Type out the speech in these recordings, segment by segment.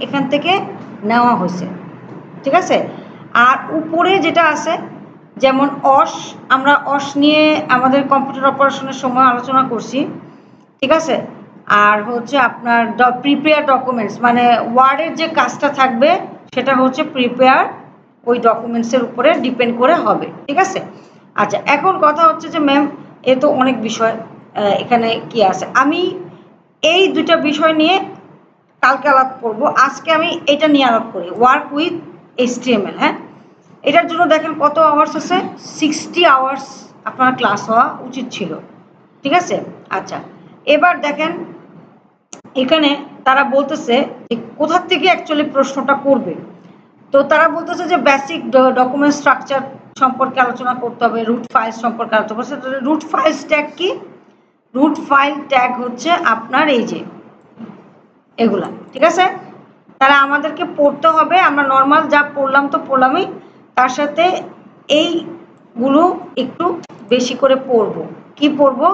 এখান থেকে নেওয়া হয়েছে, ঠিক আছে। আর উপরে যেটা আছে যেমন অস, আমরা অস নিয়ে আমাদের কম্পিউটার অপারেশনের সময় আলোচনা করছি, ঠিক আছে। আর হচ্ছে আপনার প্রিপেয়ার ডকুমেন্টস, মানে ওয়ার্ডের যে কাজটা থাকবে সেটা হচ্ছে প্রিপেয়ার ওই ডকুমেন্টসের উপরে ডিপেন্ড করে হবে, ঠিক আছে। আচ্ছা, এখন কথা হচ্ছে যে ম্যাম এ তো অনেক বিষয়, এখানে কি আছে, আমি এই দুইটা বিষয় নিয়ে কালকে আলাপ করবো, আজকে আমি এটা নিয়ে আলাপ করি, ওয়ার্ক উইথ HTML। হ্যাঁ, এটার জন্য দেখেন কত আওয়ার্স আছে, 60 আওয়ার্স আপনার ক্লাস হওয়া উচিত ছিল, ঠিক আছে। আচ্ছা, এবার দেখেন এখানে তারা বলতেছে যে কোথা থেকে অ্যাকচুয়ালি প্রশ্নটা করবে। তো তারা বলতেছে যে বেসিক ডকুমেন্ট স্ট্রাকচার সম্পর্কে আলোচনা করতে হবে, রুট ফাইল সম্পর্কে আলোচনা করতে হবে। রুট ফাইলস ট্যাগ কি? রুট ফাইল ট্যাগ হচ্ছে আপনার এই যে এগুলা, ঠিক আছে। তাহলে আমাদেরকে পড়তে হবে, আমরা নর্মাল যা পড়লাম তো পড়লামই, তার সাথে এইগুলো একটু বেশি করে পড়বো। কি পড়বো?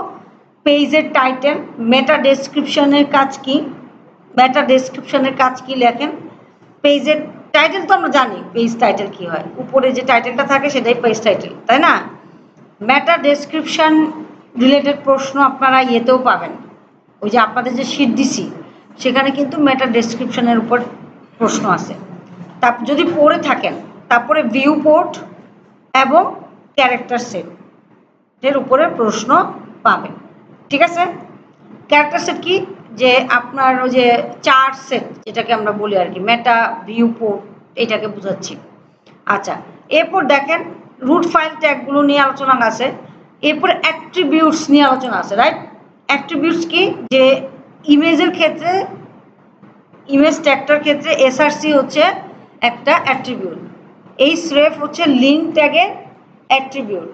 পেজের টাইটেল, মেটা ডেসক্রিপশনের কাজ কি, মেটা ডেসক্রিপশনের কাজ কি লেখেন। পেজের টাইটেল তো আমরা জানি পেজ টাইটেল কি হয়, উপরে যে টাইটেলটা থাকে সেটাই পেজ টাইটেল, তাই না। মেটা ডেসক্রিপশন রিলেটেড প্রশ্ন আপনারা ইয়েতেও পাবেন, ওই যে আপনাদের যে শীট দিছি সেখানে কিন্তু মেটা ডেসক্রিপশনের উপর প্রশ্ন আছে। তা যদি পড়ে থাকেন, তারপরে ভিউ পোর্ট এবং ক্যারেক্টার সেট এর উপরে প্রশ্ন পাবেন, ঠিক আছে। ক্যারেক্টার সেট কি? যে আপনার ওই যে চার সেট যেটাকে আমরা বলি আর কি, মেটা ভিউ পোর্ট এটাকে বোঝাচ্ছি। আচ্ছা, এরপর দেখেন রুট ফাইল ট্যাগগুলো নিয়ে আলোচনা আছে, এরপর অ্যাট্রিবিউটস নিয়ে আলোচনা আছে, রাইট। অ্যাট্রিবিউটস কি? যে ইমেজের ক্ষেত্রে, ইমেজ ট্যাগটার ক্ষেত্রে এসআরসি হচ্ছে একটা অ্যাট্রিবিউট, এই স্রেফ হচ্ছে লিঙ্ক ট্যাগের অ্যাট্রিবিউট।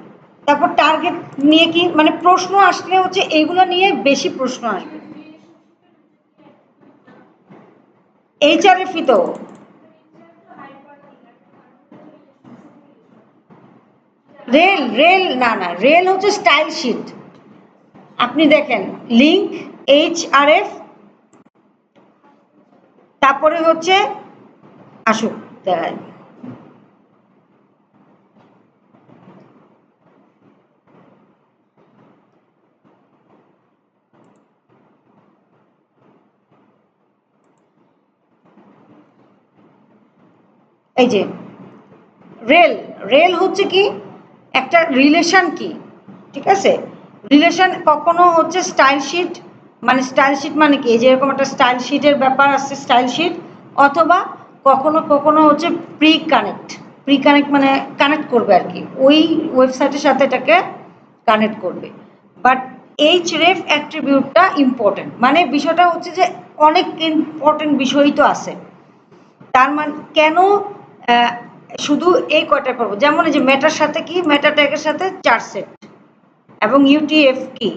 তারপর টার্গেট নিয়ে কি, মানে প্রশ্ন আসলে হচ্ছে এইগুলো নিয়ে বেশি প্রশ্ন আসবে। এইচআরএফই তো, রেল রেল না না, রেল হচ্ছে স্টাইল শিট। আপনি দেখেন লিঙ্ক, এইচআরএফ, তারপরে হচ্ছে আসুক দেখায়, এই যে রেল, রেল হচ্ছে কি একটা রিলেশন কি, ঠিক আছে। রিলেশন কখনো হচ্ছে স্টাইল শিট, মানে স্টাইল শিট মানে কি, যেরকম একটা স্টাইল শিটের ব্যাপার আছে স্টাইল শিট, অথবা কখনো কখনো হচ্ছে প্রি কানেক্ট, প্রি কানেক্ট মানে কানেক্ট করবে আর কি, ওই ওয়েবসাইটের সাথে এটাকে কানেক্ট করবে। বাট এইচরেফ অ্যাট্রিবিউটটা ইম্পর্টেন্ট, মানে বিষয়টা হচ্ছে যে অনেক ইম্পর্টেন্ট বিষয়ই তো আছে। তার মানে কেন শুধু এই কয়টা করবো, যেমন এই যে মেটার সাথে কি, মেটা ট্যাগের সাথে চার সেট এবং ইউটিএফ কি,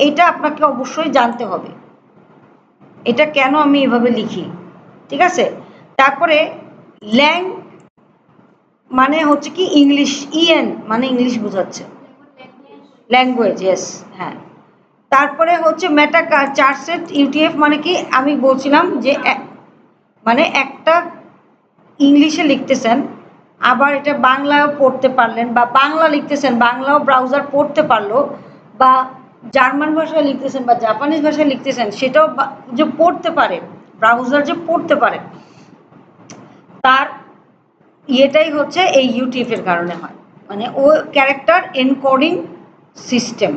এটা আপনাকে অবশ্যই জানতে হবে, এটা কেন আমি এভাবে লিখি, ঠিক আছে। তারপরে ল্যাং মানে হচ্ছে কি ইংলিশ, ইএন মানে ইংলিশ বোঝাচ্ছে, ল্যাঙ্গুয়েজ, ইয়েস, হ্যাঁ। তারপরে হচ্ছে মেটা চার সেট ইউটিএফ মানে কি, আমি বলছিলাম যে মানে একটা ইংলিশে লিখতেছেন, আবার এটা বাংলায়ও পড়তে পারলেন, বা বাংলা লিখতেছেন বাংলাও ব্রাউজার পড়তে পারলো, বা জার্মান ভাষায় লিখতেছেন বা জাপানিজ ভাষায় লিখতেছেন সেটাও যে পড়তে পারে, ব্রাউজার যে পড়তে পারে, তার ইয়েটাই হচ্ছে এই ইউটিএফ এর কারণে হয়, মানে ও ক্যারেক্টার এনকোডিং সিস্টেম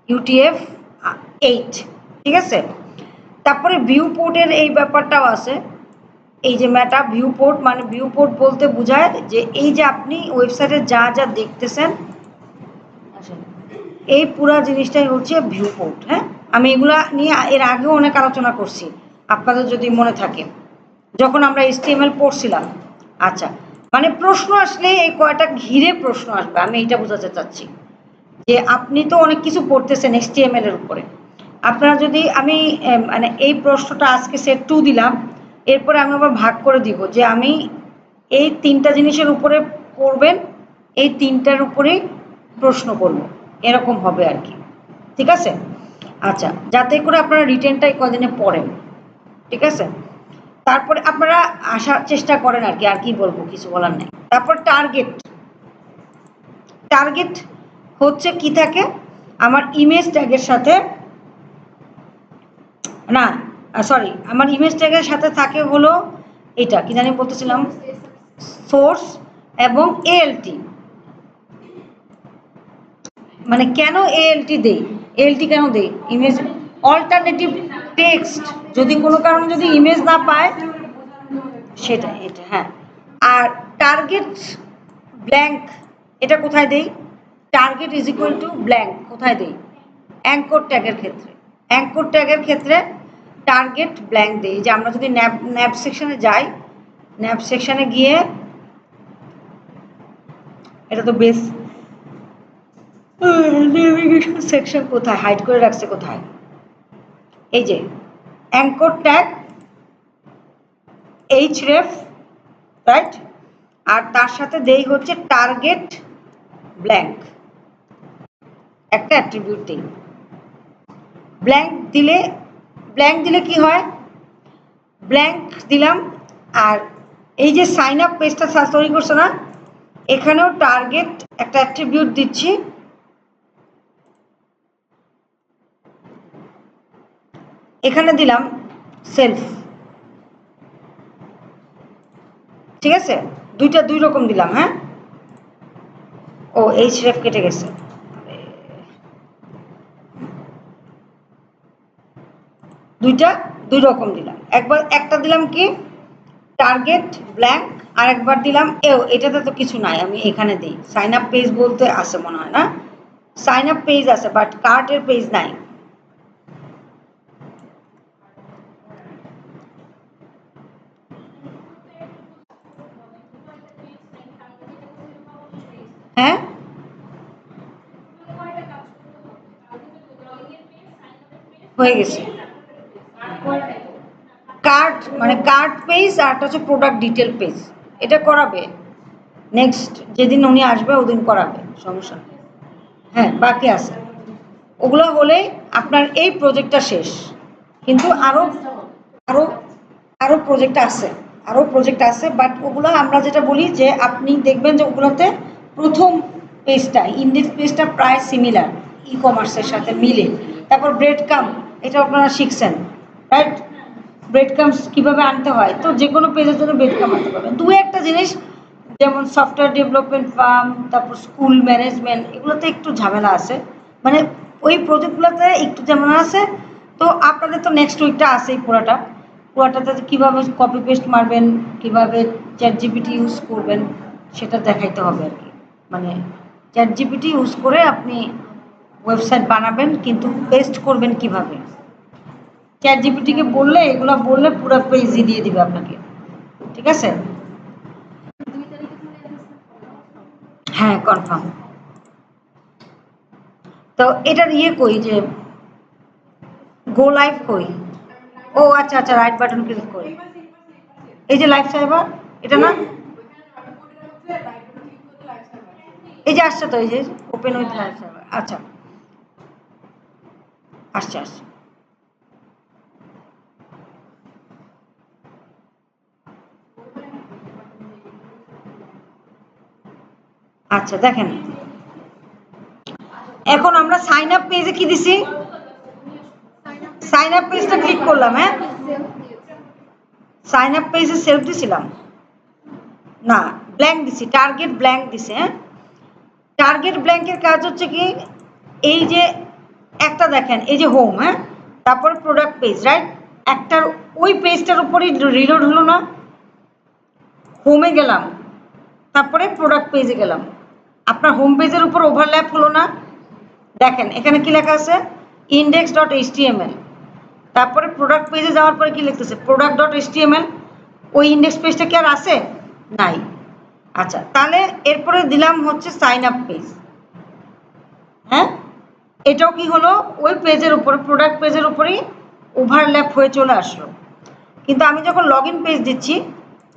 ইউটিএফ 8, ঠিক আছে। তারপরে ভিউ পোর্টের এই ব্যাপারটাও আছে, এই যে মেটা ভিউ পোর্ট, মানে ভিউ পোর্ট বলতে বোঝায় যে এই যে আপনি ওয়েবসাইটে যা যা দেখতেছেন এই পুরা জিনিসটাই হচ্ছে ভিউ পোর্ট। হ্যাঁ, আমি এগুলা নিয়ে এর আগেও অনেক আলোচনা করছি, আপনাদের যদি মনে থাকে যখন আমরা HTML পড়ছিলাম। আচ্ছা, মানে প্রশ্ন আসলে এই কয়টা ঘিরে প্রশ্ন আসবে, আমি এটা বোঝাতে চাচ্ছি যে আপনি তো অনেক কিছু পড়তেছেন HTML এর উপরে, আপনারা যদি আমি মানে এই প্রশ্নটা আজকে সেট 2 দিলাম, এরপরে আমি আবার ভাগ করে দিব যে আমি এই তিনটা জিনিসের উপরে পড়বেন, এই তিনটার উপরেই প্রশ্ন করব, এরকম হবে আর কি, ঠিক আছে। আচ্ছা, যাতে করে আপনারা রিটেনটাই কদিনে পড়েন, ঠিক আছে। তারপরে আপনারা আসার চেষ্টা করেন আর কি, আর কি বলবো, কিছু বলার নেই। তারপর টার্গেট। টার্গেট হচ্ছে কি থাকে, আমার ইমেজ ট্যাগের সাথে, না সরি, আমার ইমেজ ট্যাগের সাথে থাকে হলো এটা কি জানি বলতেছিলাম, সোর্স এবং এএলটি। মানে কেন এএলটি দেই, এএলটি কেন দেই, ইমেজ অল্টারনেটিভ টেক্সট, যদি কোনো কারণে যদি ইমেজ না পায় সেটা, এটা হ্যাঁ। আর টার্গেট ব্ল্যাঙ্ক, এটা কোথায় দেই, target is equal to blank কোথায় দেই, অ্যাঙ্কর ট্যাগের ক্ষেত্রে। অ্যাঙ্কর ট্যাগের ক্ষেত্রে টার্গেট ব্ল্যাঙ্ক দেই। যে আমরা যদি ন্যাব সেকশনে যাই, ন্যাব সেকশনে গিয়ে, এটা তো বেস নেভিগেশন সেকশন কোথায় হাইড করে রাখছে, কোথায়, এই যে অ্যাঙ্কর ট্যাগ href, রাইট, আর তার সাথে দেই হচ্ছে টার্গেট ব্ল্যাঙ্ক, একটা অ্যাট্রিবিউট দিই। ব্ল্যাঙ্ক দিলে কি হয়, ব্ল্যাঙ্ক দিলাম, আর এই যে সাইন আপ পেজটা তৈরি করছে না, এখানেও টার্গেট একটা অ্যাট্রিবিউট দিচ্ছি, এখানে দিলাম সেলফ, ঠিক আছে, দুইটা দুই রকম দিলাম, হ্যাঁ। ও href কেটে গেছে, দুইটা দুই রকম দিলাম, একবার একটা দিলাম কি টার্গেট ব্ল্যাঙ্ক, আর একবার দিলাম এটাতে তো কিছু নাই, আমি এখানে দিই সাইন আপ পেজ বলতে আছে মনে হয় না, সাইন আপ পেজ আছে বাট কার্টের পেজ নাই। হ্যাঁ হয়ে গেছে, কার্ড মানে কার্ড পেজ, আর একটা হচ্ছে প্রোডাক্ট ডিটেল পেজ, এটা করাবে নেক্সট যেদিন উনি আসবে ওদিন করাবে, সমস্যা নেই। হ্যাঁ বাকি আছে, ওগুলো হলেই আপনার এই প্রজেক্টটা শেষ। কিন্তু আরও আরও আরও প্রজেক্ট আছে, আরও প্রজেক্ট আছে, বাট ওগুলো আমরা যেটা বলি যে আপনি দেখবেন যে ওগুলোতে প্রথম পেজটা, ইন্ডেক্স পেজটা প্রায় সিমিলার ই কমার্সের সাথে মিলে। তারপর ব্রেড কাম, এটা আপনারা শিখছেন, রাইট, ব্রেড কামস কীভাবে আনতে হয়, তো যে কোনো পেজের জন্য ব্রেড কাম আনতে পারবেন। দু একটা জিনিস যেমন সফটওয়্যার ডেভেলপমেন্ট ফার্ম, তারপর স্কুল ম্যানেজমেন্ট, এগুলোতে একটু ঝামেলা আছে, মানে ওই প্রজেক্টগুলোতে একটু ঝামেলা আছে। তো আপনাদের তো নেক্সট উইকটা আছেই, পুরোটাতে কীভাবে কপি পেস্ট মারবেন, কীভাবে চ্যাট জিপিটি ইউজ করবেন সেটা দেখাইতে হবে আর কি। মানে চ্যাট জিপিটি ইউজ করে আপনি ওয়েবসাইট বানাবেন, কিন্তু পেস্ট করবেন কিভাবে, চ্যাট জিপিটিকে বললে, এগুলো বললে পুরো পেজই দিয়ে দিবে আপনাকে, ঠিক আছে। হ্যাঁ কনফার্ম। তো এটার ইয়ে কই, যে গো লাইভ কই, ও আচ্ছা আচ্ছা, রাইট বাটন ক্লিক করি, এই যে লাইভ সাইবার, এটা না, এই যে আসছে তো, এই যে ওপেন উইথ লাইভ সাইবার, আচ্ছা আসছে আসছে। আচ্ছা দেখেন, এখন আমরা সাইন আপ পেজে কি দিছি, সাইন আপ পেজটা ক্লিক করলাম, হ্যাঁ সাইন আপ পেজে সেলফ দিছিলাম না, ব্ল্যাঙ্ক দিছি, টার্গেট ব্ল্যাঙ্ক দিছে, হ্যাঁ। টার্গেট ব্ল্যাঙ্কের কাজ হচ্ছে কি, এই যে একটা দেখেন, এই যে হোম, হ্যাঁ, তারপরে প্রোডাক্ট পেজ, রাইট, একটার ওই পেজটার উপরই রিলোড হলো না, হোমে গেলাম, তারপরে প্রোডাক্ট পেজে গেলাম, আপনার হোম পেজের উপর ওভারল্যাপ হলো না, দেখেন এখানে কি লেখা আছে, ইন্ডেক্স ডট এইচটিএমএল, তারপরে প্রোডাক্ট পেজে যাওয়ার পরে কি লিখতেছে, প্রোডাক্ট ডট এইচটিএমএল, ওই ইন্ডেক্স পেজটা কি আর আছে, নাই। আচ্ছা তাহলে এরপরে দিলাম হচ্ছে সাইন আপ পেজ, হ্যাঁ, এটাও কি হলো, ওই পেজের উপরে প্রোডাক্ট পেজের উপরেই ওভারল্যাপ হয়ে চলে আসলো। কিন্তু আমি যখন লগ ইন পেজ দিচ্ছি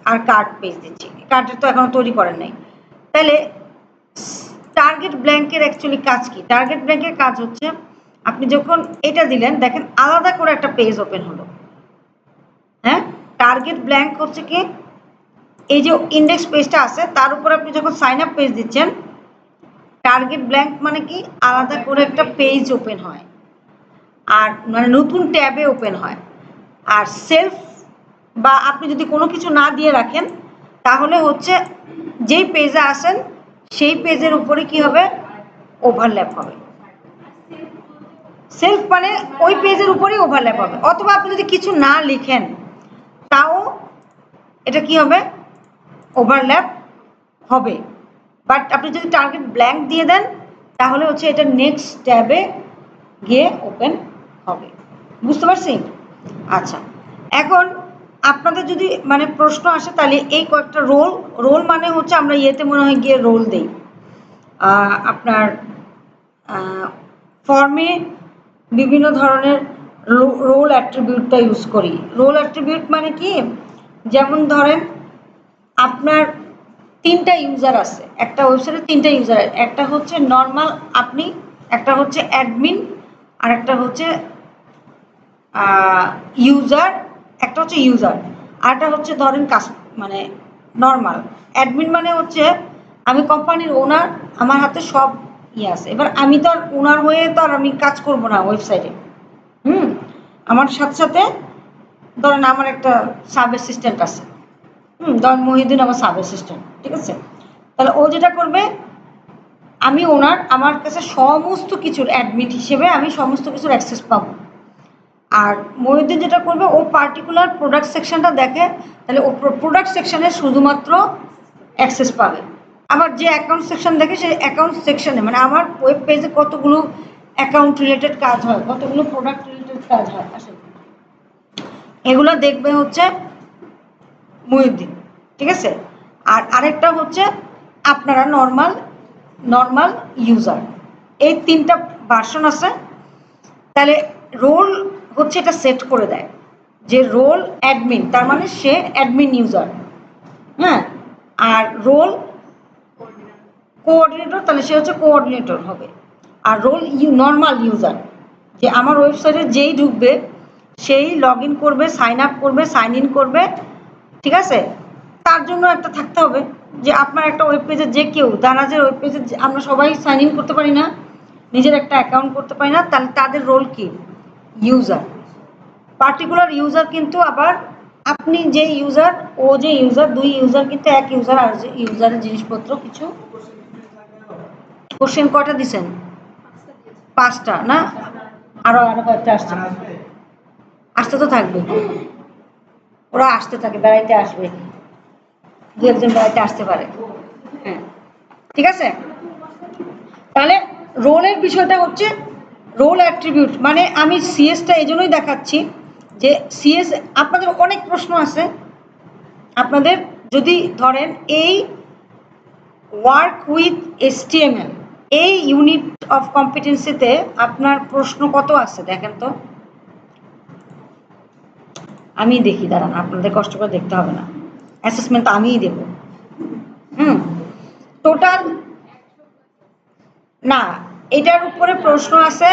আর কার্ড পেজ দিচ্ছি, কার্ডের তো এখনো তৈরি করেন নাই, তাহলে টার্গেট ব্ল্যাঙ্কের অ্যাকচুয়ালি কাজ কি, টার্গেট ব্ল্যাঙ্কের কাজ হচ্ছে আপনি যখন এটা দিলেন, দেখেন আলাদা করে একটা পেজ ওপেন হলো, হ্যাঁ, টার্গেট ব্ল্যাঙ্ক হচ্ছে কি, এই যে ইন্ডেক্স পেজটা আছে তার উপর আপনি যখন সাইন আপ পেজ দিচ্ছেন, টার্গেট ব্ল্যাঙ্ক মানে কি, আলাদা করে একটা পেজ ওপেন হয়, আর মানে নতুন ট্যাবে ওপেন হয়। আর সেলফ বা আপনি যদি কোনো কিছু না দিয়ে রাখেন, তাহলে হচ্ছে যেই পেজে আসেন সেই পেজের উপরে কি হবে, ওভারল্যাপ হবে। সেলফ মানে ওই পেজের উপরেই ওভারল্যাপ হবে, অথবা আপনি যদি কিছু না লিখেন তাও এটা কি হবে, ওভারল্যাপ হবে। বাট আপনি যদি টার্গেট ব্ল্যাঙ্ক দিয়ে দেন তাহলে হচ্ছে এটা নেক্সট ট্যাবে গিয়ে ওপেন হবে। বুঝতে পারছি? আচ্ছা, এখন আপনাদের যদি মানে প্রশ্ন আসে তাহলে এই কয়েকটা রোল, রোল মানে হচ্ছে আমরা ইয়েতে মনে হয় গিয়ে রোল দেই, আপনার ফর্মে বিভিন্ন ধরনের রোল অ্যাট্রিবিউটটা ইউজ করি। রোল অ্যাট্রিবিউট মানে কি, যেমন ধরেন আপনার 3টা ইউজার আছে, একটা ওয়েবসাইটে 3টা ইউজার, একটা হচ্ছে নর্মাল আপনি, একটা হচ্ছে অ্যাডমিন, আর একটা হচ্ছে ইউজার, একটা হচ্ছে ইউজার, আরটা হচ্ছে ধরেন মানে নর্মাল। অ্যাডমিন মানে হচ্ছে আমি কোম্পানির ওনার, আমার হাতে সব ইয়ে আছে, এবার আমি তো আর ওনার হয়ে তো আর আমি কাজ করব না ওয়েবসাইটে। আমার সাথে সাথে ধরেন আমার একটা সাব অ্যাসিস্ট্যান্ট আছে, ধরেন মহিউদ্দিন আমার সাব অ্যাসিস্ট্যান্ট, ঠিক আছে? তাহলে ও যেটা করবে, আমি ওনার, আমার কাছে সমস্ত কিছুর অ্যাডমিন হিসেবে আমি সমস্ত কিছুর অ্যাক্সেস পাবো। আর মহিউদ্দিন যেটা করবে, ও পার্টিকুলার প্রোডাক্ট সেকশনটা দেখে, তাহলে ও প্রোডাক্ট সেকশনে শুধুমাত্র অ্যাক্সেস পাবে। আবার যে অ্যাকাউন্ট সেকশন দেখে সেই অ্যাকাউন্ট সেকশনে, মানে আমার ওয়েব পেজে কতগুলো অ্যাকাউন্ট রিলেটেড কাজ হয়, কতগুলো প্রোডাক্ট রিলেটেড কাজ হয়, আসলে এগুলো দেখবে হচ্ছে মহিউদ্দিন, ঠিক আছে? আর আরেকটা হচ্ছে আপনারা নর্মাল নর্মাল ইউজার, এই 3টা ভার্সন আছে। তাহলে রোল হচ্ছে এটা সেট করে দেয় যে রোল অ্যাডমিন, তার মানে সে অ্যাডমিন ইউজার, হ্যাঁ। আর রোল কোঅর্ডিনেটর, তাহলে সে হচ্ছে কোঅর্ডিনেটর হবে। আর রোল নর্মাল ইউজার, যে আমার ওয়েবসাইটে যেই ঢুকবে সেই লগ ইন করবে, সাইন আপ করবে, সাইন ইন করবে, ঠিক আছে? তার জন্য একটা থাকতে হবে যে আপনার একটা ওয়েব পেজে যে কেউ, দারাজের ওয়েব পেজে আমরা সবাই সাইন ইন করতে পারি না, নিজের একটা অ্যাকাউন্ট করতে পারি না, তাহলে তাদের রোল কি, ইউজার। পার্টিকুলার ইউজার কিন্তু আবার আপনি যে ইউজার, ও যে ইউজার, দুই ইউজার কিন্তু এক ইউজার, আর যে ইউজারের জিনিসপত্র কিছু। কোশ্চেন কয়টা দিছেন? 5টা না, আরো আরো কয়েকটা আসছে, আসতে তো থাকবে, ওরা আসতে থাকে, বেড়াইতে আসবে, দু একজন বেড়াইতে আসতে পারে, হ্যাঁ, ঠিক আছে? তাহলে রোলের বিষয়টা হচ্ছে রোল অ্যাট্রিবিউট, মানে আমি সিএসটা এই জন্যই দেখাচ্ছি যে সিএস আপনাদের অনেক প্রশ্ন আছে। আপনাদের যদি ধরেন এই ওয়ার্ক উইথ এসটিএমএল, এই ইউনিট অফ কম্পিটেন্সিতে আপনার প্রশ্ন কত আছে দেখেন তো, আমি দেখি, দাঁড়ান, আপনাদের কষ্ট করে দেখতে হবে না, অ্যাসেসমেন্ট আমিই দেব। টোটাল না, এটার উপরে প্রশ্ন আছে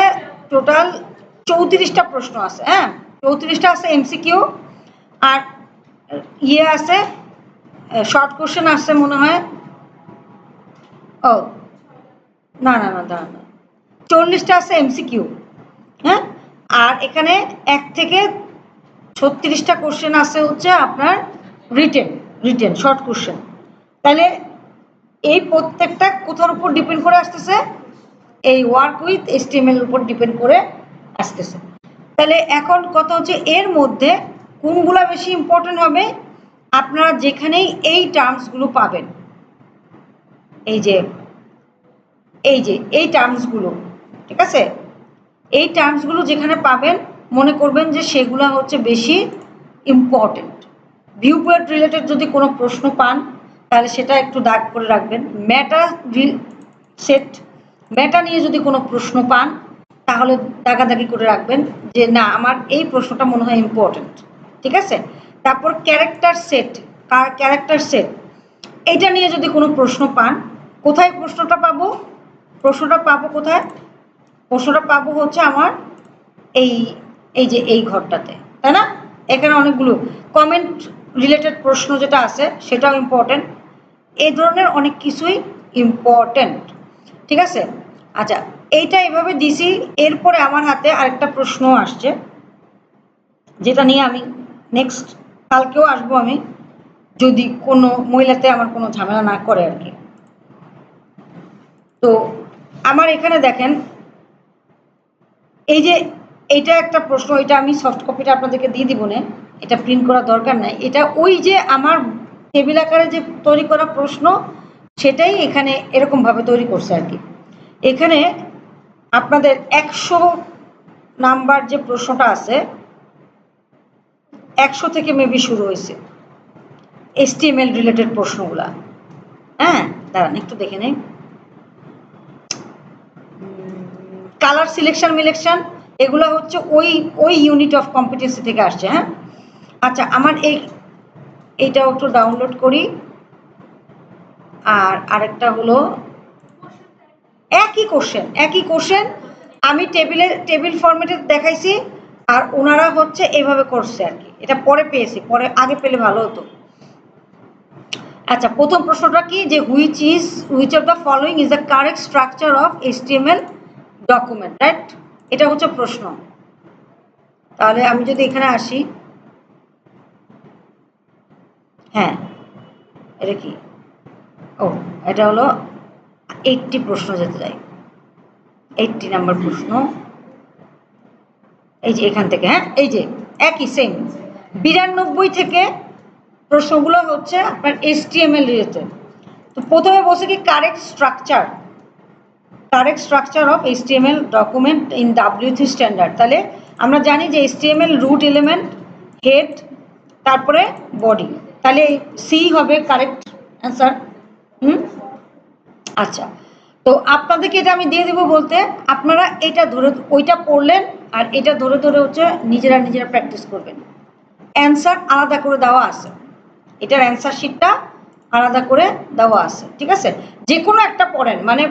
টোটাল 34টা প্রশ্ন আছে, হ্যাঁ, 34টা আছে এমসিকিউ, আর ইয়ে আছে শর্ট কোশ্চেন আছে মনে হয়, ও না না না, দাঁড়ান, 40টা আছে এমসিকিউ, হ্যাঁ। আর এখানে 1 থেকে 36টা কোশ্চেন আছে হচ্ছে আপনার রিটেন, রিটেন শর্ট কোশ্চেন। তাহলে এই প্রত্যেকটা কোথার উপর ডিপেন্ড করে আসতেছে, এই ওয়ার্ক উইথ এসটিএমএল উপর ডিপেন্ড করে আসতেছে। তাহলে এখন কথা হচ্ছে এর মধ্যে কোনগুলা বেশি ইম্পর্টেন্ট হবে, আপনারা যেখানেই এই টার্মসগুলো পাবেন, এই যে এই যে এই টার্মসগুলো, ঠিক আছে, এই টার্মসগুলো যেখানে পাবেন মনে করবেন যে সেগুলো হচ্ছে বেশি ইম্পর্টেন্ট। ভিউ পয়েন্ট রিলেটেড যদি কোনো প্রশ্ন পান তাহলে সেটা একটু দাগ করে রাখবেন। মেটা সেট, মেটা নিয়ে যদি কোনো প্রশ্ন পান তাহলে দাগাদাগি করে রাখবেন যে না আমার এই প্রশ্নটা মনে হয় ইম্পর্টেন্ট, ঠিক আছে? তারপর ক্যারেক্টার সেট, ক্যারেক্টার সেট, এইটা নিয়ে যদি কোনো প্রশ্ন পান, কোথায় প্রশ্নটা পাবো, প্রশ্নটা পাবো কোথায়, প্রশ্নটা পাবো হচ্ছে আমার এই এই যে এই ঘরটাতে, তাই না? এখানে অনেকগুলো কমেন্ট রিলেটেড প্রশ্ন যেটা আছে সেটাও ইম্পর্টেন্ট। এই ধরনের অনেক কিছুই ইম্পর্টেন্ট, ঠিক আছে। আচ্ছা, এইটা এভাবে দিছি। এরপরে আমার হাতে আরেকটা প্রশ্ন আসছে, যেটা নিয়ে আমি নেক্সট কালকেও আসবো আমি, যদি কোনো মহিলাতে আমার কোনো ঝামেলা না করে আর কি। তো আমার এখানে দেখেন, এই যে এটা একটা প্রশ্ন, এটা আমি সফট কপিটা আপনাদেরকে দিয়ে দিব না, এটা প্রিন্ট করার দরকার নাই। এটা ওই যে আমার টেবিল আকারে যে তৈরি করা প্রশ্ন, সেটাই এখানে এরকমভাবে তৈরি করছে আর কি। এখানে আপনাদের 100 নাম্বার যে প্রশ্নটা আছে, 100 থেকে মেবি শুরু হয়েছে HTML রিলেটেড প্রশ্নগুলা। হ্যাঁ, দাঁড়ান একটু দেখে নেই। কালার সিলেকশন মিলেকশন এগুলো হচ্ছে ওই ওই ইউনিট অফ কম্পিটেন্সি থেকে আসছে। হ্যাঁ, আচ্ছা, আমার এইটাও একটু ডাউনলোড করি। আর আরেকটা হলো একই কোশ্চেন আমি টেবিল ফরম্যাটে দেখাইছি, আর ওনারা হচ্ছে এইভাবে করছে আর কি। এটা পরে পেয়েছি, পরে আগে পেলে ভালো হতো। আচ্ছা, প্রথম প্রশ্নটা কি, যে which of the following is the correct structure of HTML document, right? এটা হচ্ছে প্রশ্ন। তাহলে আমি যদি এখানে আসি, হ্যাঁ, এটা কি, ও এটা হলো 80 প্রশ্ন, যেতে যাই 80 নাম্বার প্রশ্ন, এই যে এখান থেকে। হ্যাঁ, এই যে একই সেম 92 থেকে প্রশ্নগুলো হচ্ছে আপনার HTML রিলেটেড। তো প্রথমে বলছে কি correct structure of HTML document in W3 standard. তাহলে আমরা জানি যে HTML রুট এলিমেন্ট, হেড, তারপরে বডি, তাহলে সি হবে কারেক্ট অ্যান্সার। আচ্ছা, তো আপনাদেরকে এটা আমি দিয়ে দেবো বলতে, আপনারা এটা ধরে ওইটা পড়লেন, আর এটা ধরে ধরে হচ্ছে নিজেরা প্র্যাকটিস করবেন। অ্যান্সার আলাদা করে দেওয়া আছে, এটার অ্যান্সার শিটটা আলাদা করে দেওয়া আছে, ঠিক আছে। যে কোনো একটা পড়েন, মানে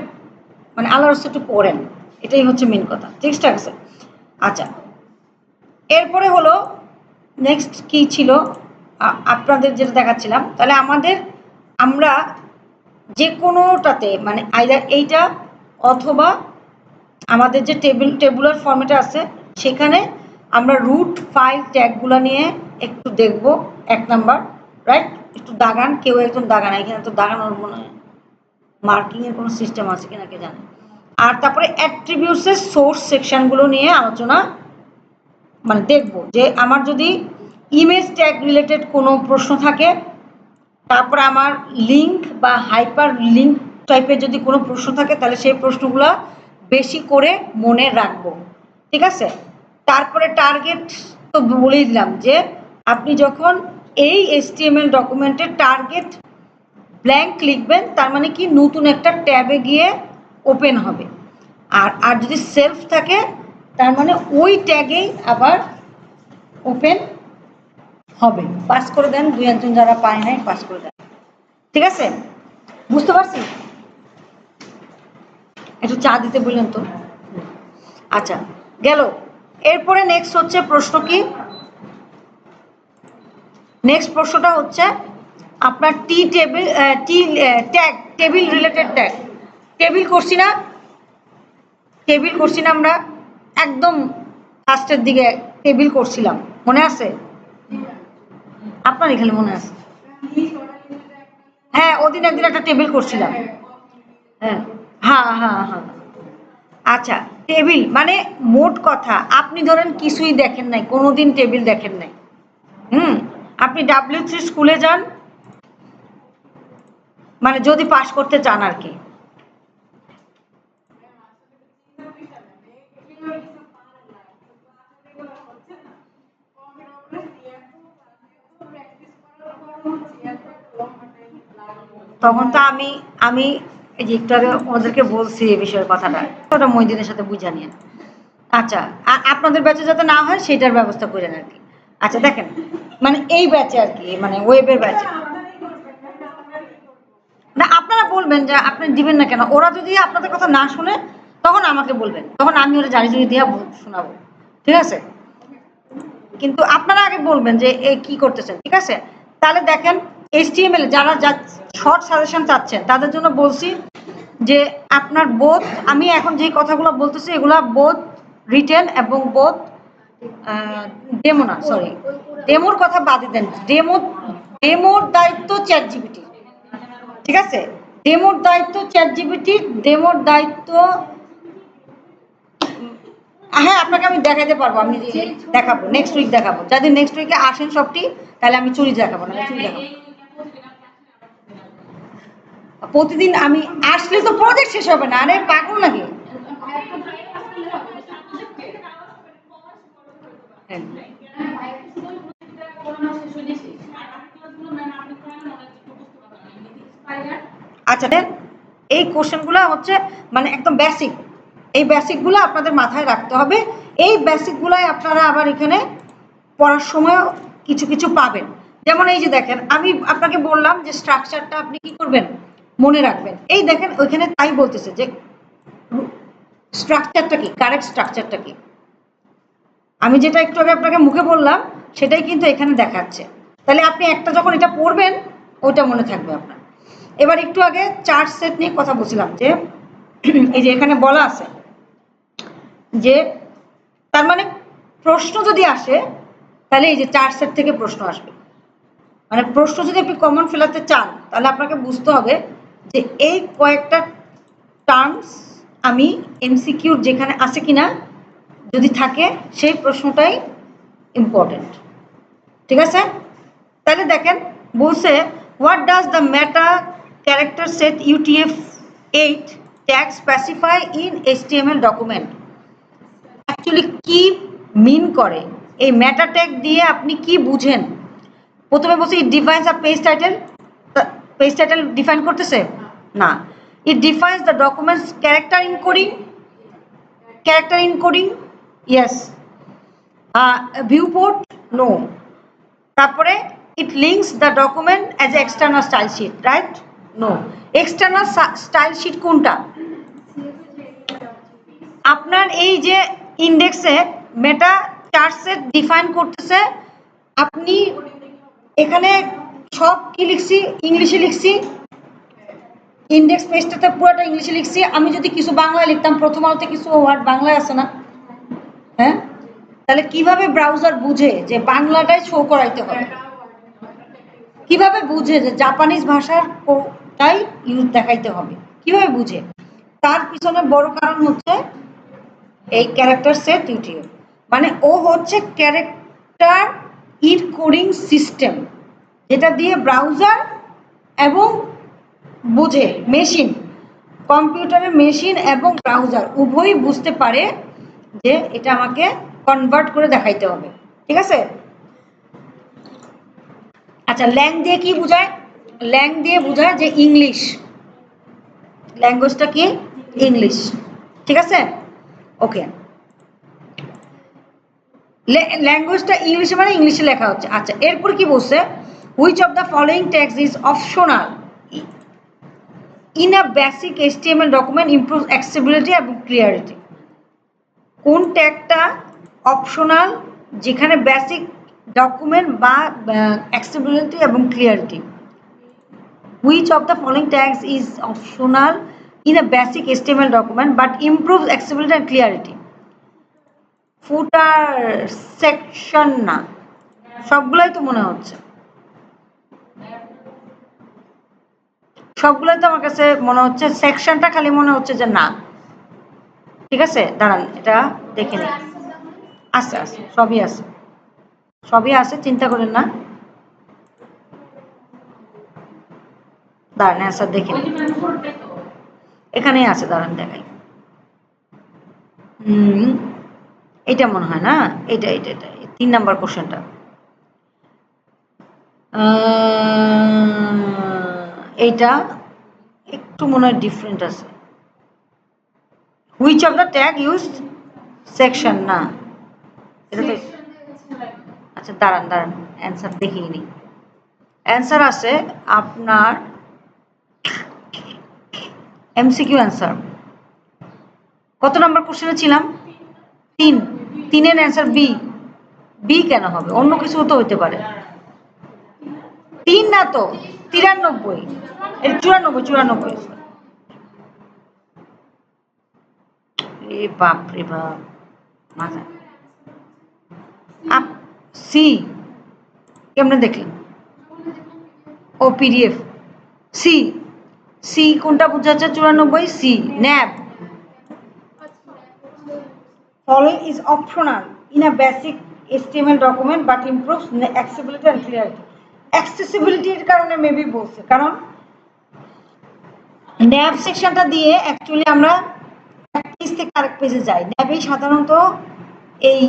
আল্লাহর রাস্তায় একটু পড়েন, এটাই হচ্ছে মেন কথা, ঠিক আছে। আচ্ছা, এরপরে হলো নেক্সট কি ছিল আপনাদের যেটা দেখাচ্ছিলাম। তাহলে আমরা যে কোনোটাতে মানে আইদার এইটা অথবা আমাদের যে টেবুলার ফর্মেটে আছে, সেখানে আমরা রুট ফাইল ট্যাগগুলো নিয়ে একটু দেখব। 1 নাম্বার, রাইট? একটু দাগান, কেউ একজন দাগান, এখানে তো দাগানোর মনে হয় মার্কিংয়ের কোনো সিস্টেম আছে কিনা কে জানে। আর তারপরে অ্যাট্রিবিউটসের সোর্স সেকশনগুলো নিয়ে আলোচনা দেখব, যে আমার যদি ইমেজ ট্যাগ রিলেটেড কোনো প্রশ্ন থাকে, তারপরে আমার লিঙ্ক বা হাইপার লিঙ্ক টাইপের যদি কোনো প্রশ্ন থাকে, তাহলে সেই প্রশ্নগুলো বেশি করে মনে রাখবো, ঠিক আছে। তারপরে টার্গেট তো বলেই দিলাম, যে আপনি যখন এই HTML ডকুমেন্টের টার্গেট ব্ল্যাঙ্ক লিখবেন, তার মানে কি নতুন একটা ট্যাবে গিয়ে ওপেন হবে। আর যদি সেলফ থাকে, তার মানে ওই ট্যাগেই আবার ওপেন হবে। পাস করে দেন, 2-1 যারা পায় নাই পাস করে দেন, ঠিক আছে। বুঝতে পারছি? একটু চা দিতে বললেন তো। আচ্ছা, গেল। এরপরে নেক্সট হচ্ছে প্রশ্ন কি, নেক্সট প্রশ্নটা হচ্ছে আপনার টেবিল রিলেটেড ট্যাগ। টেবিল করছি না আমরা, একদম ফার্স্টের দিকে টেবিল করছিলাম, মনে আছে? আপনার এখানে মনে আছে? হ্যাঁ, ওদিন একদিন একটা টেবিল করছিলাম। হ্যাঁ হ্যাঁ হ্যাঁ হ্যাঁ। আচ্ছা, টেবিল মানে মোট কথা, আপনি ধরেন কিছুই দেখেন নাই, কোনোদিন টেবিল দেখেন নাই। আপনি W3 স্কুলে যান, মানে যদি পাস করতে চান আর কি। তখন তো আমি এই যে একটু আগে ওদেরকে বলছি এই বিষয়ের কথাটা, ওটা মহিদিনের সাথে বুঝা নিয়ে। আচ্ছা, আপনাদের ব্যাচে যাতে না হয় সেটার ব্যবস্থা করেন আর কি। আচ্ছা দেখেন, মানে এই ব্যাচে আর কি, মানে ওয়েবের ব্যাচে না, আপনারা বলবেন যে আপনি দিবেন না কেন। ওরা যদি আপনাদের কথা না শুনে, তখন আমাকে বলবেন, তখন আমি ওরা জারি জুড়ি দিয়ে শোনাবো, ঠিক আছে। কিন্তু আপনারা আগে বলবেন যে কি করতেছেন, ঠিক আছে? তাহলে দেখেন HTML যারা শর্ট সাজেশন চাচ্ছেন তাদের জন্য বলছি যে আপনার বোধ, আমি এখন যে কথাগুলো বলতেছি এগুলা বোধ রিটেন এবং বোধ ডেমো না, সরি ডেমোর কথা বাদই দেন। ডেমোর দায়িত্ব ChatGPT, ঠিক আছে? ডেমোর দায়িত্ব ChatGPT, ডেমোর দায়িত্ব, হ্যাঁ আপনাকে আমি দেখাতে পারবো, আমি দেখাবো নেক্সট উইক দেখাবো। যদি নেক্সট উইকে আসেন সবটি তাহলে আমি চুরি দেখাবো না, চুরি দেখাবো প্রতিদিন। আমি আসলে তো প্রজেক্ট শেষ হবে না, আরে পাগল নাকি? আচ্ছা এই কোশ্চেনগুলো হচ্ছে মানে একদম বেসিক, এই বেসিকগুলো আপনাদের মাথায় রাখতে হবে। এই বেসিকগুলাই আপনারা আবার এখানে পড়ার সময় কিছু কিছু পাবেন। যেমন এই যে দেখেন আমি আপনাকে বললাম যে স্ট্রাকচারটা আপনি কি করবেন, মনে রাখবেন। এই দেখেন ওইখানে তাই বলতেছে যে স্ট্রাকচারটা কি, কারেক্ট স্ট্রাকচারটা কি। আমি যেটা একটু আগে আপনাকে মুখে বললাম সেটাই কিন্তু এখানে দেখাচ্ছে। তাহলে আপনি একটা যখন এটা পড়বেন ওইটা মনে থাকবে আপনার। এবার একটু আগে চার্ট সেট নিয়ে কথা বলছিলাম যে এই যে এখানে বলা আছে যে তার মানে প্রশ্ন যদি আসে তাহলে এই যে চার্ট সেট থেকে প্রশ্ন আসবে। মানে প্রশ্ন যদি আপনি কমন ফেলাতে চান তাহলে আপনাকে বুঝতে হবে যে এই কয়েকটা টার্মস আমি MCQ যেখানে আছে কিনা, যদি থাকে সেই প্রশ্নটাই ইম্পর্টেন্ট, ঠিক আছে? তাহলে দেখেন বলছে what does the meta character set UTF-8 tag specify in HTML document. Actually কি মিন করে এই মেটা ট্যাগ দিয়ে আপনি কি বুঝেন? প্রথমে বলছে it defines a page title, page title define করতেছে না। It defines the document's character encoding, character encoding yes. Viewport no. তারপরে it links the document as external style sheet, right? No. External style sheet কোনটা? আপনার এই যে ইন্ডেক্সে meta charset define করতেছে, আপনি এখানে সব কি লিখছি, ইংলিশে লিখছি, ইন্ডেক্স পেজটাতে পুরোটা ইংলিশে লিখছি। আমি যদি কিছু বাংলায় লিখতাম প্রথম আলোতে কিছু ওয়ার্ড বাংলায় আছে না, হ্যাঁ? তাহলে কিভাবে ব্রাউজার বুঝে যে বাংলাটাই শো করাইতে হবে? কিভাবে বুঝে যে জাপানিজ ভাষার তাই ইউজ দেখাইতে হবে? কিভাবে বুঝে? তার পিছনে বড় কারণ হচ্ছে এই ক্যারেক্টার সেট ইউটিউব, মানে ও হচ্ছে ক্যারেক্টার ইনকোডিং সিস্টেম, যেটা দিয়ে ব্রাউজার এবং বুঝে মেশিন, কম্পিউটারের মেশিন এবং ব্রাউজার উভয়ই বুঝতে পারে যে এটা আমাকে কনভার্ট করে দেখাইতে হবে, ঠিক আছে? আচ্ছা ল্যাং দিয়ে কি বোঝায়? ল্যাং দিয়ে বোঝায় যে ইংলিশ, ল্যাঙ্গুয়েজটা কি? ইংলিশ, ঠিক আছে? ওকে, ল্যাঙ্গুয়েজটা ইংলিশে মানে ইংলিশে লেখা হচ্ছে। আচ্ছা এরপর কি বলছে, which of the following tags is optional in a basic HTML document improve accessibility এবং ক্লিয়ারিটি। কোন ট্যাগটা অপশনাল যেখানে বেসিক ডকুমেন্ট বা অ্যাক্সেসিবিলিটি এবং clarity? Which of the following tags is optional in a basic HTML document but improve accessibility and clarity? Footer section না, সবগুলাই তো মনে হচ্ছে, সবগুলোই তো আমার কাছে মনে হচ্ছে, সেকশনটা খালি মনে হচ্ছে যে না। ঠিক আছে দাঁড়ান এটা দেখে নিই। আছে আছে, সবই আছে, সবই আছে, চিন্তা করেন না। দাঁড়ান অ্যান্সার দেখে নিই, এখানেই আছে, দাঁড়ান দেখাই। এটা মনে হয় না, এটা এটা এটা 3 নাম্বার কোশ্চেনটা। এইটা একটু মনে হয় ডিফারেন্ট আছে। Which of the tag used section না, এটা তো আচ্ছা দাঁড়ান দাঁড়ান অ্যান্সার দেখিয়ে নিই। অ্যান্সার আছে আপনার MCQ অ্যান্সার। কত নাম্বার কোশ্চেনে ছিলাম? 3, 3-এর অ্যান্সার বি, বি কেন হবে? অন্য কিছু তো হতে পারে। 3 না তো, 93, 94। এ বাপ রে বাপ, মাথা। সি কেমনে দেখলেন? ও পিডিএফ। সি, সি কোনটা বোঝাচ্ছে? 94 C, ন্যাব। Following is optional in a basic HTML document but improves accessibility and clarity. Accessibility এর কারণে মেবি বলছে, কারণ ন্যাব সেকশনটা দিয়ে অ্যাকচুয়ালি আমরা এক পেজ থেকে আরেক পেজে যাই। ন্যাবে সাধারণত এই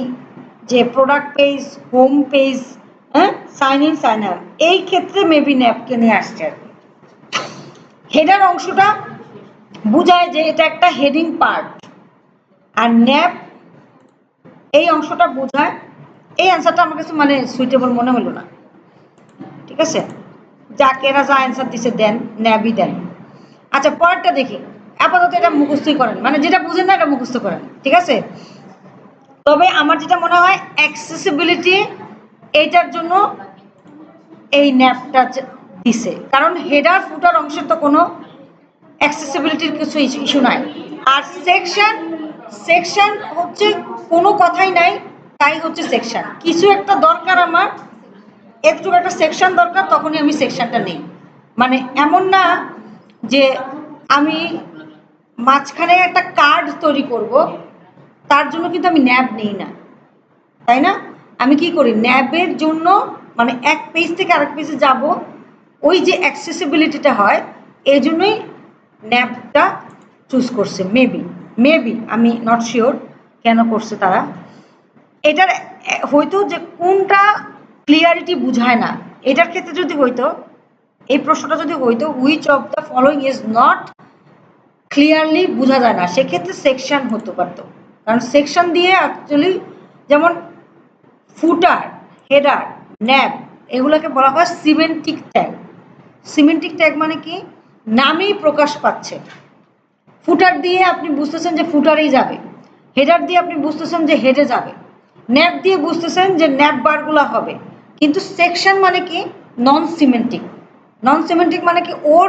যে প্রোডাক্ট পেজ, হোম পেজ, হ্যাঁ, সাইন ইন সাইন আউট, এই ক্ষেত্রে মেবি ন্যাবকে নিয়ে আসছে আর কি। হেডার অংশটা বুঝায় যে এটা একটা হেডিং পার্ট, আর ন্যাব এই অংশটা বোঝায়। এই অ্যান্সারটা আমার কাছে মানে সুইটেবল মনে হলো না। ঠিক আছে, যাকে এরা যা অ্যান্সার দিছে দেন, ন্যাবই দেন। আচ্ছা পরেরটা দেখি। আপাতত এটা মুখস্থই করেন, মানে যেটা বুঝেন না এটা মুখস্থ করেন, ঠিক আছে। তবে আমার যেটা মনে হয় অ্যাক্সেসিবিলিটি এইটার জন্য এই ন্যাবটা দিছে, কারণ হেডার ফুটার অংশের তো কোনো অ্যাক্সেসিবিলিটির কিছু ইস্যু নাই। আর সেকশন, সেকশন হচ্ছে কোনো কথাই নাই, তাই হচ্ছে সেকশন। কিছু একটা দরকার আমার, একটু একটা সেকশন দরকার, তখনই আমি সেকশনটা নেই। মানে এমন না যে আমি মাঝখানে একটা কার্ড তৈরি করব, তার জন্য কিন্তু আমি ন্যাব নেই না, তাই না? আমি কি করি ন্যাবের জন্য, মানে এক পেজ থেকে আরেক পেজে যাব, ওই যে অ্যাক্সেসিবিলিটিটা হয়, এই জন্যই ন্যাবটা চুজ করছে। মেবি, মেবি, আমি নট শিওর কেন করছে তারা। এটার হয়তো যে কোনটা ক্লিয়ারিটি বুঝায় না, এটার ক্ষেত্রে যদি হইতো, এই প্রশ্নটা যদি হইতো which of the following is not clearly বোঝা যায় না, সেক্ষেত্রে সেকশন হতে পারতো। কারণ সেকশন দিয়ে অ্যাকচুয়ালি, যেমন ফুটার, হেডার, ন্যাব, এগুলোকে বলা হয় সিমেন্টিক ট্যাগ। সিমেন্টিক ট্যাগ মানে কি? নামেই প্রকাশ পাচ্ছে। ফুটার দিয়ে আপনি বুঝতেছেন যে ফুটারেই যাবে, হেডার দিয়ে আপনি বুঝতেছেন যে হেডে যাবে, ন্যাব দিয়ে বুঝতেছেন যে ন্যাব বারগুলো হবে। কিন্তু সেকশন মানে কি? নন সিমেন্টিক। নন সিমেন্টিক মানে কি? ওর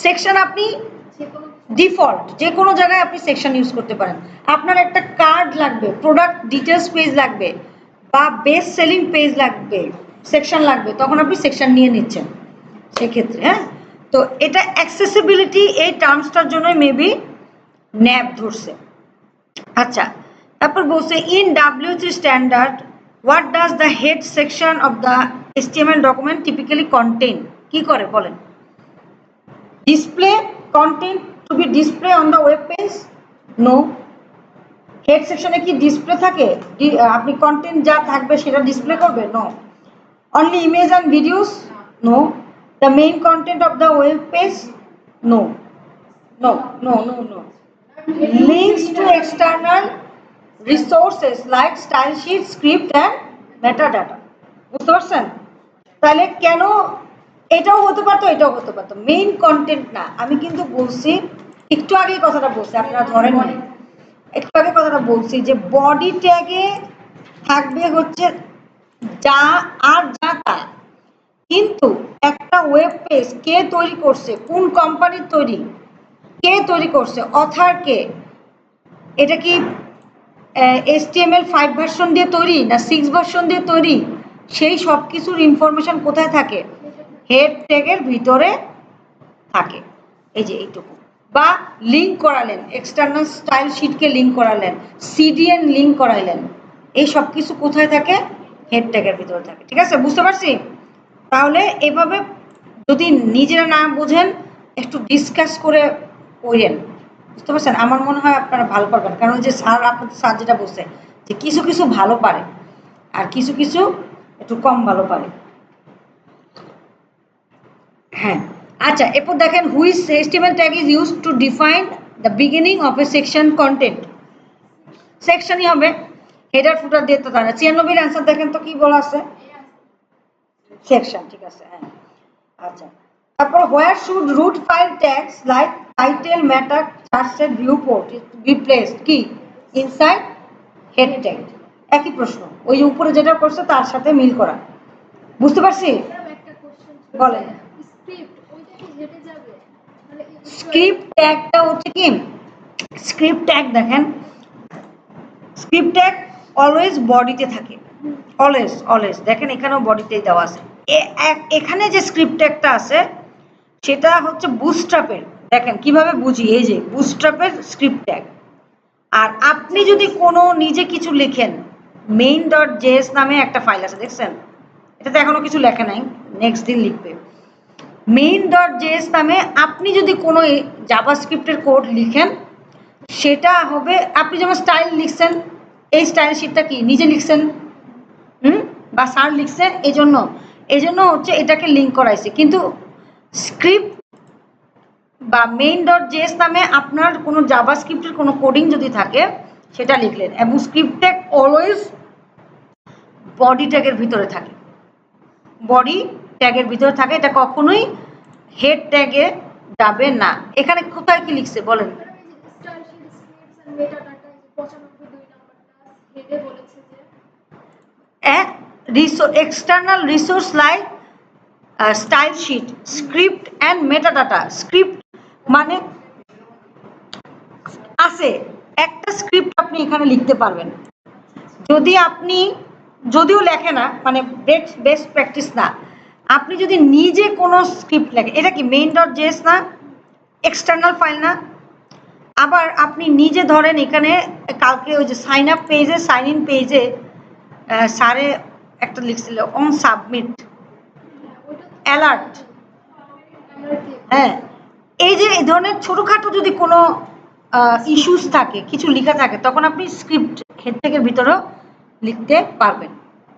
সেকশন আপনি ডিফল্ট যে কোনো জায়গায় আপনি সেকশন ইউজ করতে পারেন। আপনার একটা কার্ড লাগবে, প্রোডাক্ট ডিটেলস পেজ লাগবে, বা বেস্ট সেলিং পেজ লাগবে, সেকশন লাগবে, তখন আপনি সেকশন নিয়ে নিচ্ছেন সেক্ষেত্রে। হ্যাঁ, তো এটা অ্যাক্সেসিবিলিটি এই টার্মসটার জন্যই মেবি ন্যাব ধরছে। আচ্ছা, তারপর বলছে in W C standard what does the head section of the HTML document typically contain? কি করে বলেন? Display content to be display on the web page? No. Head সেকশনে কি ডিসপ্লে থাকে? আপনি কন্টেন্ট যা থাকবে সেটা ডিসপ্লে করবে? No. Only image and videos? No. The main content of the web page? No, no, no, no, no. Links to external resources like style sheet, script and metadata. বুঝতে পারছেন? তাহলে কেন এটাও হতে পারতো, এটাও হতে পারতো, মেইন কন্টেন্ট না। আমি কিন্তু বলছি, একটু আগে কথাটা বলছি, আপনারা ধরেন নাই, একটু আগে কথাটা বলছি যে বডি ট্যাগে থাকবে হচ্ছে যা আর যা তা। কিন্তু একটা ওয়েব পেজ কে তৈরি করছে, কোন কোম্পানির তৈরি, কে তৈরি করছে, অথার কে, এটা কি HTML5 ভার্সন দিয়ে তৈরি না 6 ভার্সন দিয়ে তৈরি, সেই সব কিছুর ইনফরমেশন কোথায় থাকে? হেড ট্যাগের ভিতরে থাকে। এই যে এইটুকু। বা লিঙ্ক করালেন, এক্সটার্নাল স্টাইল শিটকে লিঙ্ক করালেন, CDN লিঙ্ক করাইলেন, এই সব কিছু কোথায় থাকে? হেড ট্যাগের ভিতরে থাকে। ঠিক আছে, বুঝতে পারছি? তাহলে এভাবে যদি নিজেরা না বোঝেন, একটু ডিসকাস করে পড়েন, বুঝতে পারছেন? আমার মনে হয় আপনারা ভালো পারবেন, কারণ যে স্যার, আপনাদের স্যার যেটা বলছে যে কিছু কিছু ভালো পারে আর কিছু কিছু একটু কম ভালো পারে। হ্যাঁ, আচ্ছা, এরপর দেখেন which HTML tag is use to define the beginning of a section content? সেকশনই হবে, হেডার ফুটার দিয়ে তো তারা। 96 অ্যান্সার দেখেন তো কি বলা আছে? সেকশন, ঠিক আছে। হ্যাঁ, আচ্ছা, তারপর where should root file tags like title, meta, charset, viewport be placed? কি? Inside head tag. একই প্রশ্ন, ওই যে উপরে যেটা করছে তার সাথে মিল করা। বুঝতে পারছি? বলেন। স্ক্রিপ্ট ট্যাগটা হচ্ছে কি, স্ক্রিপ্ট ট্যাগ দেখেন, স্ক্রিপ্ট ট্যাগ অলওয়েজ বডিতে থাকে, অলওয়েজ অলওয়েজ দেখেন এখানেও বডিতেই দেওয়া আছে। এখানে যে স্ক্রিপ্ট ট্যাগটা আছে সেটা হচ্ছে বুটস্ট্র্যাপের, দেখেন কিভাবে বুঝি, এই যে বুটস্ট্র্যাপের স্ক্রিপ্ট ট্যাগ। আর আপনি যদি কোনো নিজে কিছু লেখেন, main.js নামে একটা ফাইল আছে দেখছেন, এটাতে এখনো কিছু লেখা নাই, নেক্সট দিন লিখবে। main.js নামে আপনি যদি কোনো জাভাস্ক্রিপ্টের কোড লিখেন, সেটা হবে, আপনি যেমন স্টাইল লিখছেন, এই স্টাইল শিটটা কি নিজে লিখছেন, বা স্যার লিখছেন, এই জন্য হচ্ছে এটাকে লিঙ্ক করাইছে। কিন্তু স্ক্রিপ্ট বা main.js নামে আপনার কোনো জাভাস্ক্রিপ্টের কোনো কোডিং যদি থাকে সেটা লিখলেন, এবং স্ক্রিপ্ট ট্যাগ অলওয়েজ বডি ট্যাগের ভিতরে থাকে, বডি ট্যাগের ভিতরে থাকে, এটা কখনোই হেড ট্যাগে যাবে না। এখানে কোথায় কি লিখছে বলেন? External resource like style sheet, script and metadata. Script মানে আছে, একটা স্ক্রিপ্ট আপনি এখানে লিখতে পারবেন, যদি আপনি যদিও লেখে না, মানে বেস্ট প্র্যাকটিস না, আপনি যদি নিজে কোনো স্ক্রিপ্ট লেখেন, এটা কি main.js না, এক্সটার্নাল ফাইল না? আবার আপনি নিজে ধরেন এখানে কালকে ওই যে সাইন আপ পেজে, সাইন ইন পেজে স্যারে একটা লিখছিল অন সাবমিট অ্যালার্ট, হ্যাঁ, এই যে এই ধরনের ছোটোখাটো যদি কোনো ইস্যুস থাকে, কিছু লেখা থাকে, তখন আপনি স্ক্রিপ্ট হেড ট্যাগের ভিতরেও লিখতে পারবেন।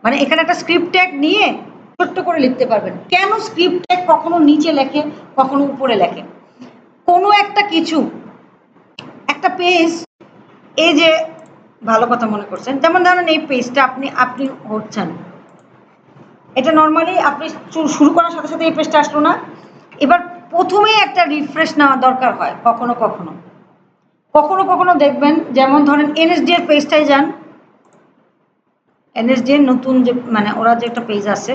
মানে এখানে একটা স্ক্রিপ্ট ট্যাগ নিয়ে ছোট্ট করে লিখতে পারবেন। কেন স্ক্রিপ্ট ট্যাগ কখনো নিচে লেখে, কখনো উপরে লেখে? কোনো একটা কিছু, একটা পেজ, এই যে ভালো কথা মনে করছেন, যেমন ধরেন এই পেজটা আপনি হচ্ছেন, এটা নর্মালি আপনি শুরু করার সাথে সাথে এই পেজটা আসলো না, এবার প্রথমেই একটা রিফ্রেশ নেওয়া দরকার হয় কখনো কখনো। কখনো কখনো দেখবেন, যেমন ধরেন এনএসডি এর পেজটাই যান, এনএসডি এর নতুন যে মানে ওরা যে একটা পেজ আছে,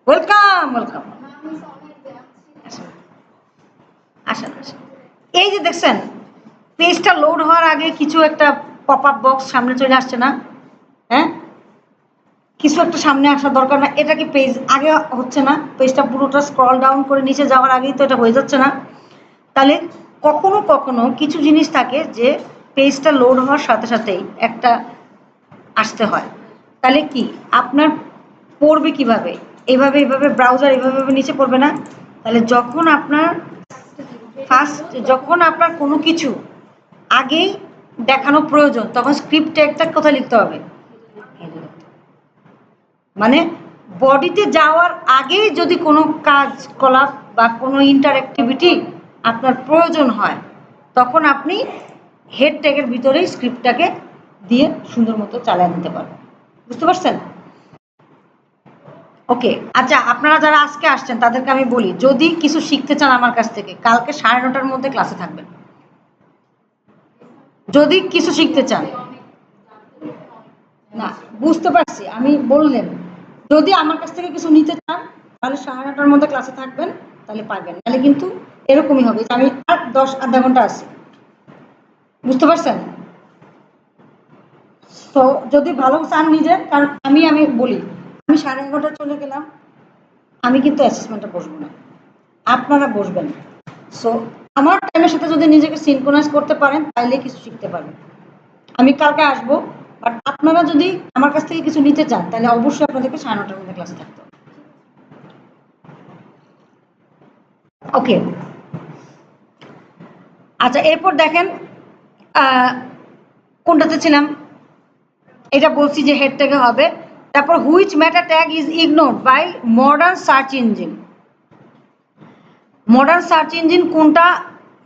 ওয়েলকাম ওয়েলকাম, আসেন আসেন। এই যে দেখছেন পেজটা লোড হওয়ার আগে কিছু একটা পপ আপ বক্স সামনে চলে আসছে না? হ্যাঁ, কিছু একটা সামনে আসার দরকার না? এটা কি পেজ আগে হচ্ছে না? পেজটা পুরোটা স্ক্রল ডাউন করে নিচে যাওয়ার আগেই তো এটা হয়ে যাচ্ছে না? তাহলে কখনো কখনো কিছু জিনিস থাকে যে পেজটা লোড হওয়ার সাথে সাথেই একটা আসতে হয়। তাহলে কি আপনার পড়বে কিভাবে? এভাবে এভাবে ব্রাউজার এভাবে নিচে পড়বে না? তাহলে যখন আপনার যখন আপনার কোনো কিছু আগেই দেখানো প্রয়োজন, তখন স্ক্রিপ্ট ট্যাগটা কোথায় লিখতে হবে? মানে বডিতে যাওয়ার আগেই যদি কোনো কাজকলাপ বা কোনো ইন্টারঅ্যাক্টিভিটি আপনার প্রয়োজন হয়, তখন আপনি হেড ট্যাগের ভিতরেই স্ক্রিপ্টটাকে দিয়ে সুন্দর মতো চালিয়ে নিতে পারবেন। বুঝতে পারছেন? ওকে, আচ্ছা, আপনারা যারা আজকে আসছেন তাদেরকে আমি বলি, যদি কিছু শিখতে চান আমার কাছ থেকে, কালকে 9:30টার মধ্যে ক্লাসে থাকবেন। যদি কিছু শিখতে চান, না বুঝতে পারছি, আমি বললেন যদি আমার কাছ থেকে কিছু নিতে চান তাহলে 9:30টার মধ্যে ক্লাসে থাকবেন, তাহলে পারবেন, তাহলে কিন্তু এরকমই হবে যে আমি আর 10 আধা ঘন্টা আছি। বুঝতে পারছেন? তো যদি ভালো চান নিজের, কারণ আমি বলি, আমি 11:30 চলে গেলাম, আমি কিন্তু অ্যাসেসমেন্টে বসবো না, আপনারা বসবেন। সো আমার টাইমের সাথে যদি নিজেকে সিনক্রোনাইজ করতে পারেন তাহলে কিছু শিখতে পারবেন। আমি কালকে আসবো, বাট আপনারা যদি আমার কাছ থেকে কিছু নিতে চান তাহলে অবশ্যই আপনাদেরকে 9:30টার মধ্যে ক্লাসে থাকতে হবে। ওকে, আচ্ছা, এরপর দেখেন কোনটাতে ছিলাম, এটা বলছি যে হেড ট্যাগে হবে। তারপর which meta tag is ignored by modern search engine. Modern search engine কোনটা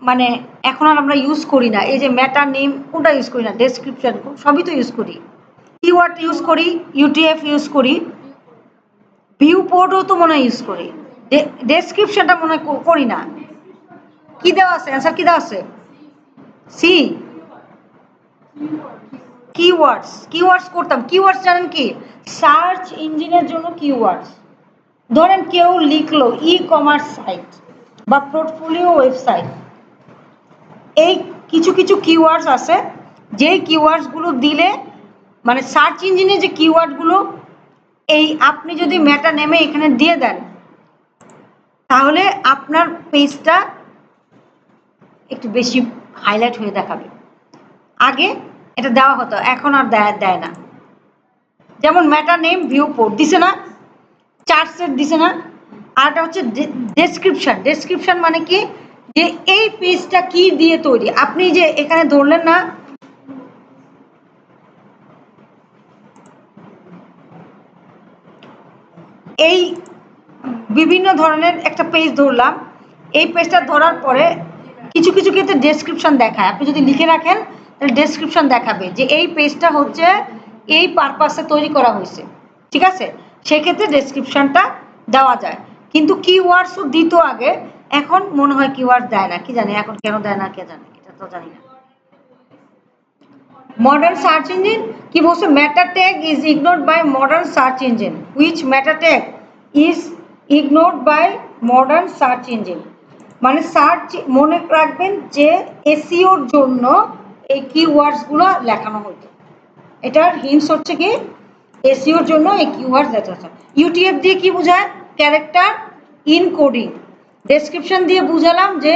মানে এখন আর আমরা ইউজ করি না, এই যে মেটা নেম কোনটা ইউজ করি না, ডেসক্রিপশন সবই তো ইউজ করি, কিওয়ার্ড ইউজ করি, ইউটিএফ ইউজ করি, ভিউ পোর্টও তো মনে হয় ইউজ করি, ডেসক্রিপশনটা মনে হয় করি না। কি দেওয়া আছে, অ্যান্সার কি দেওয়া আছে? C, keywords. কিওয়ার্ডস করতাম। কিওয়ার্ডস জানেন কি? সার্চ ইঞ্জিনের জন্য কিওয়ার্ডস। ধরেন কেউ লিখলো ই কমার্স সাইট বা পোর্টফোলিও ওয়েবসাইট, এই কিছু কিছু কিওয়ার্ডস আছে যেই কিওয়ার্ডসগুলো দিলে মানে সার্চ ইঞ্জিনে যে কিওয়ার্ডগুলো এই আপনি যদি মেটা নেমে এখানে দিয়ে দেন তাহলে আপনার পেজটা একটু বেশি হাইলাইট হয়ে দেখাবে। আগে এটা দেওয়া হতো, এখন আর দেয় না। যেমন মেটা নেম ভিউ পোর্ট দিছে না, চার্ট সেট দিছে না। আর এটা হচ্ছে ডেসক্রিপশন। ডেসক্রিপশন মানে কি, যে এই পেজটা কি দিয়ে তৈরি। আপনি যে এখানে ধরলেন না, এই বিভিন্ন ধরনের একটা পেজ ধরলাম, এই পেজটা ধরার পরে কিছু কিছু ক্ষেত্রে ডেসক্রিপশন দেখায়। আপনি যদি লিখে রাখেন তাহলে ডেসক্রিপশন দেখাবে যে এই পেজটা হচ্ছে এই পারপাসে তৈরি করা হয়েছে, ঠিক আছে? সেক্ষেত্রে ডেসক্রিপশনটা দেওয়া যায়। কিন্তু কিওয়ার্ডসও দিত আগে, এখন মনে হয় কিওয়ার্ড দেয় না। কি জানি এখন কেন দেয় না, কে জানে, এটা তো জানি না। Modern search engine কি বলছে, meta tag is ignored by modern search engine. Which meta tag is ignored by modern search engine? মানে সার্চ মনে রাখবেন যে এসইওর জন্য এই কিওয়ার্ডস গুলো লেখানো হতো। এটার হিন্টস হচ্ছে কি এসইওর জন্য এই কিওয়ার্ডস লেখা আছে। ইউটিএফ দিয়ে কি বোঝায়? Character encoding. ডেসক্রিপশন দিয়ে বুঝালাম যে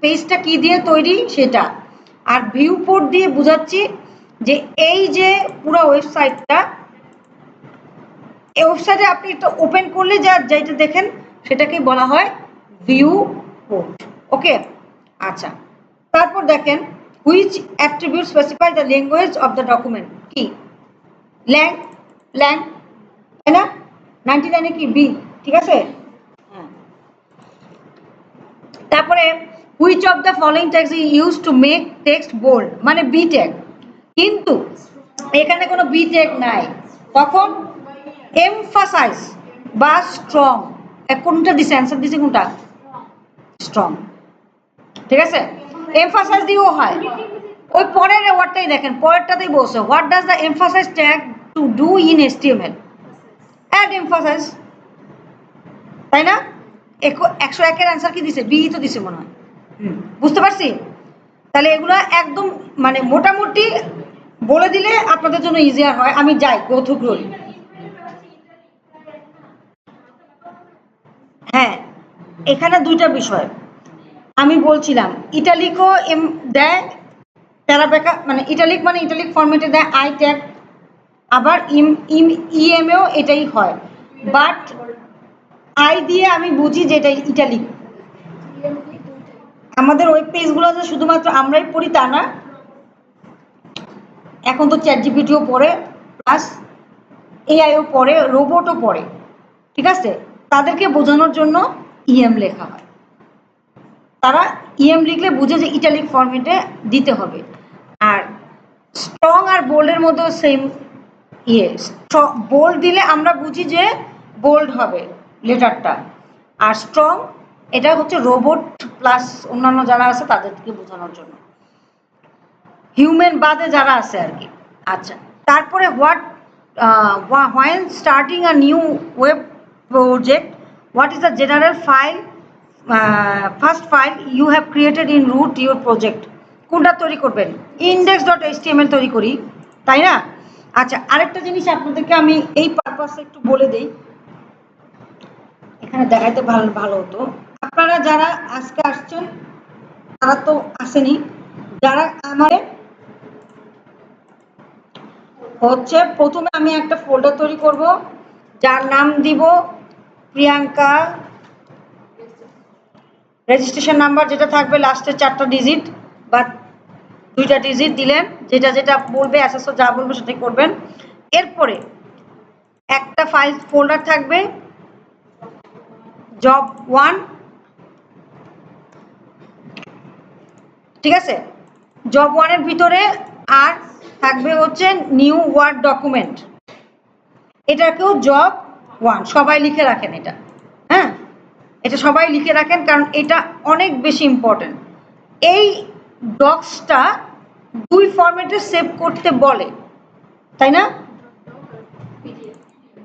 পেজটা কি দিয়ে তৈরি সেটা। আর ভিউ পোর্ট দিয়ে বুঝাচ্ছি যে এই যে পুরো ওয়েবসাইটটা, এই ওয়েবসাইটে আপনি এটা ওপেন করলে যেটা দেখেন সেটাকে বলা হয় ভিউ পোর্ট। ওকে, আচ্ছা। তারপর দেখেন which attribute specify the language of the document. কি? ল্যাং, ল্যাং, তাই না? 99 কি বি, ঠিক আছে? হ্যাঁ। তারপরে which of the following tags is use to make text bold, মানে বি ট্যাগ। কিন্তু এখানে কোনো বি ট্যাগ নাই, তখন এমফাসাইজ বা স্ট্রং, কোনটা দিছে? অ্যান্সার দিছে কোনটা? স্ট্রং, ঠিক আছে? এমফাসাইজ দিয়েও হয়। ওই পরের ওয়ার্ডটাই দেখেন, পরেরটাতেই বলছে what does the emphasize tag to do in HTML? Add emphasize, তাই না? 101-এর অ্যান্সার কি দিছে? বি তো দিছে মনে হয়। বুঝতে পারছি? তাহলে এগুলো একদম মানে মোটামুটি বলে দিলে আপনাদের জন্য ইজিয়ার হয়। আমি যাই গো থ্রু করি। হ্যাঁ, এখানে দুইটা বিষয় আমি বলছিলাম। ইটালিকও এম দেয়, প্যারাবেকা মানে ইটালিক মানে ইটালিক ফরম্যাটে দেয় আই ট্যাগ, আবার ইএমএও এটাই হয়। বাট আই দিয়ে আমি বুঝি যে এটা ইটালিক। আমাদের ওয়েব পেজগুলো যে শুধুমাত্র আমরাই পড়ি তা না, এখন তো চ্যাট জিপিটিও পড়ে, প্লাস এআইও পড়ে, রোবটও পড়ে, ঠিক আছে? তাদেরকে বোঝানোর জন্য ইএম লেখা হয়। তারা ইএম লিখলে বুঝে যে ইটালিক ফরম্যাটে দিতে হবে। আর স্ট্রং আর বোল্ডের মধ্যে সেম ইয়ে, বোল্ড দিলে আমরা বুঝি যে বোল্ড হবে লেটারটা, আর স্ট্রং এটা হচ্ছে রোবট প্লাস অন্যান্য যারা আছে তাদেরকে বোঝানোর জন্য, হিউম্যান বাদে যারা আছে আর কি। আচ্ছা, তারপরে what when starting a new web project what is the general file, first file you have created in root your project? কোনটা তৈরি করবেন? index.html তৈরি করি, তাই না? আচ্ছা, আরেকটা জিনিস আপনাদেরকে আমি এই পারপাসে একটু বলে দিই, এখানে দেখাইতে ভালো ভালো হতো। আপনারা যারা আজকে আসছেন তারা তো আসেনি, যারা আমার হচ্ছে প্রথমে আমি একটা ফোল্ডার তৈরি করব যার নাম দিব প্রিয়াঙ্কা, রেজিস্ট্রেশন নাম্বার যেটা থাকবে লাস্টে 4টা ডিজিট বা 2টা ডিজিট দিলেন, যেটা যেটা বলবে এসএসও যা বলবে সেটাই করবেন। এরপরে একটা ফাইল ফোল্ডার থাকবে জব 1, ঠিক আছে? জব 1-এর ভিতরে আর থাকবে হচ্ছে নিউ ওয়ার্ড ডকুমেন্ট, এটাকেও জব 1 সবাই লিখে রাখেন এটা। হ্যাঁ, এটা সবাই লিখে রাখেন, কারণ এটা অনেক বেশি ইম্পর্টেন্ট। এই ডক্সটা 2 ফরম্যাটে সেভ করতে বলে, তাই না?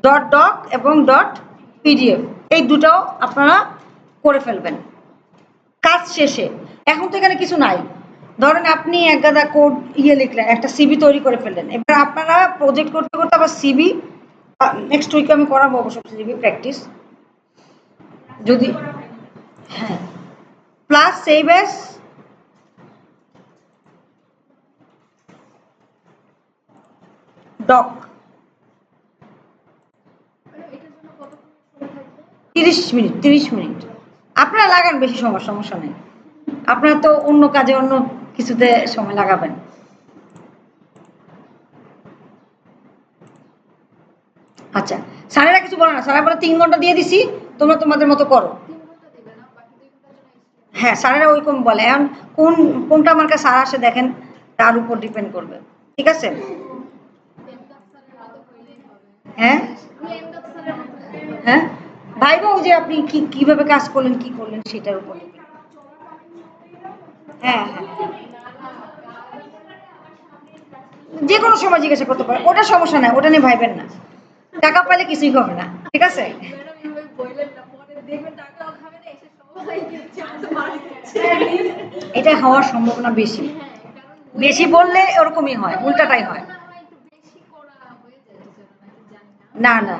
ডট ডক এবং ডট পিডিএফ, এই দুটাও আপনারা করে ফেলবেন কাজ শেষে। এখন তো এখানে কিছু নাই, ধরেন আপনি এক গাদা কোড লিখলেন, একটা সিবি তৈরি করে ফেললেন। এবার আপনারা প্রজেক্ট করতে করতে আবার সিবি, নেক্সট উইকে আমি করাবো অবশ্য সিবি প্র্যাকটিস, যদি হ্যাঁ, plus save as doc 30 minute, 30 minute আপনারা লাগান, বেশি সমস্যা নেই। আপনারা তো অন্য কাজে অন্য কিছুতে সময় লাগাবেন। আচ্ছা, স্যারেরা কিছু বলে না, স্যারেরা বলে 3 ঘন্টা দিয়ে দিছি, তোমরা তোমাদের মতো করো। হ্যাঁ, স্যারেরা ওইরকম বলে। এখন কোনটা আমার কাছে স্যার আসে দেখেন, তার উপর ডিপেন্ড করবে। ঠিক আছে? হ্যাঁ হ্যাঁ, ভাইবা ওই যে আপনি কিভাবে কাজ করলেন, কি করলেন সেটার উপর ডিপেন্ড। হ্যাঁ হ্যাঁ, যে কোনো সময় জিজ্ঞাসা করতে পারে, ওটা সমস্যা নাই, ওটা নিয়ে ভাইবেন না। টাকা পাইলে কিছুই হবে না, ঠিক আছে? এটা হওয়ার সম্ভাবনা বেশি, বেশি বললে ওরকমই হয়, উল্টাটাই হয়। না না,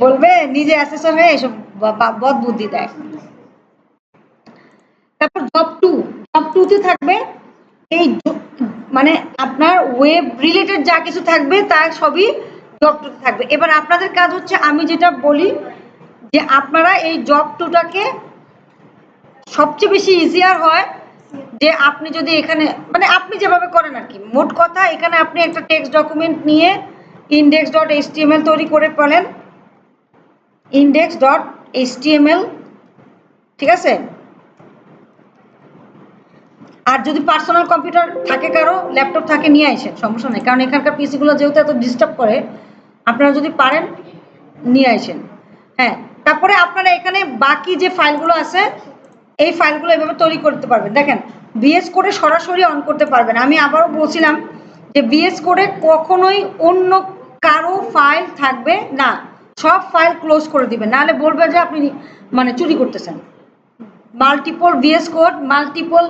বলবে নিজে অ্যাসেসর হয়ে এসব বদ বুদ্ধি দেয়। তারপর জব টুতে থাকবে এই মানে আপনার ওয়েব রিলেটেড যা কিছু থাকবে তার সবই জব টুতে থাকবে। এবার আপনাদের কাজ হচ্ছে, আমি যেটা বলি যে আপনারা এই জব টুটাকে সবচেয়ে বেশি ইজিয়ার হয় যে আপনি যদি এখানে মানে আপনি যেভাবে করেন আর কি, মোট কথা এখানে আপনি একটা টেক্সট ডকুমেন্ট নিয়ে index.html তৈরি করে ফেলেন, index.html, ঠিক আছে? আর যদি পার্সোনাল কম্পিউটার থাকে, কারো ল্যাপটপ থাকে, নিয়ে আসেন, সমস্যা নেই, কারণ এখানকার পিসিগুলো যেহেতু এত ডিস্টার্ব করে, আপনারা যদি পারেন নিয়ে আসেন। হ্যাঁ, তারপরে আপনারা এখানে বাকি যে ফাইলগুলো আছে এই ফাইলগুলো এভাবে তৈরি করতে পারবেন। দেখেন, বিএস কোডে সরাসরি অন করতে পারবেন। আমি আবারও বলছিলাম যে বিএস কোডে কখনোই অন্য কারো ফাইল থাকবে না, সব ফাইল ক্লোজ করে দিবেন, নাহলে বলবে যে আপনি মানে চুরি করতেছেন। মাল্টিপল ভিএস কোড, মাল্টিপল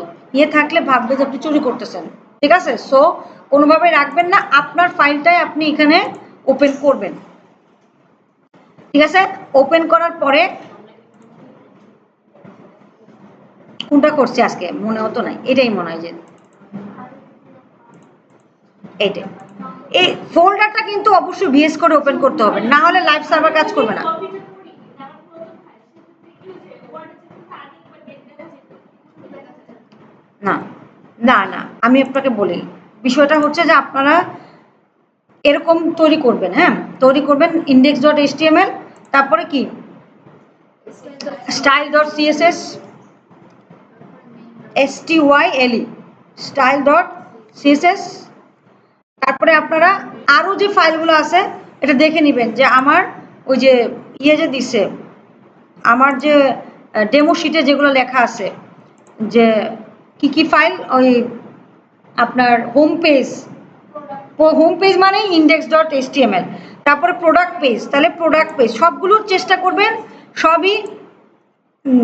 থাকলে ভাববে যে আপনি চুরি করতেছেন। ঠিক আছে? সো কোনোভাবে রাখবেন না, আপনার ফাইলটাই আপনি এখানে ওপেন করবেন। ঠিক আছে? ওপেন করার পরে কোনটা করছি আজকে মনে হতো নাই, এটাই মনে হয় যে এইটাই। এই ফোল্ডারটা কিন্তু অবশ্যই ভিএস করে ওপেন করতে হবে, না হলে লাইভ সার্ভার কাজ করবে না। না না না, আমি আপনাকে বলি, বিষয়টা হচ্ছে যে আপনারা এরকম তৈরি করবেন। হ্যাঁ, তৈরি করবেন index.html, তারপরে কি style.css, style style.css। তারপরে আপনারা আরও যে ফাইলগুলো আছে এটা দেখে নেবেন যে আমার ওই যে যে দিছে, আমার যে ডেমো শিটে যেগুলো লেখা আছে যে কি কি ফাইল, ওই আপনার হোম পেজ মানে index.html, তারপরে প্রোডাক্ট পেজ, তাহলে প্রোডাক্ট পেজ সবগুলোর চেষ্টা করবেন সবই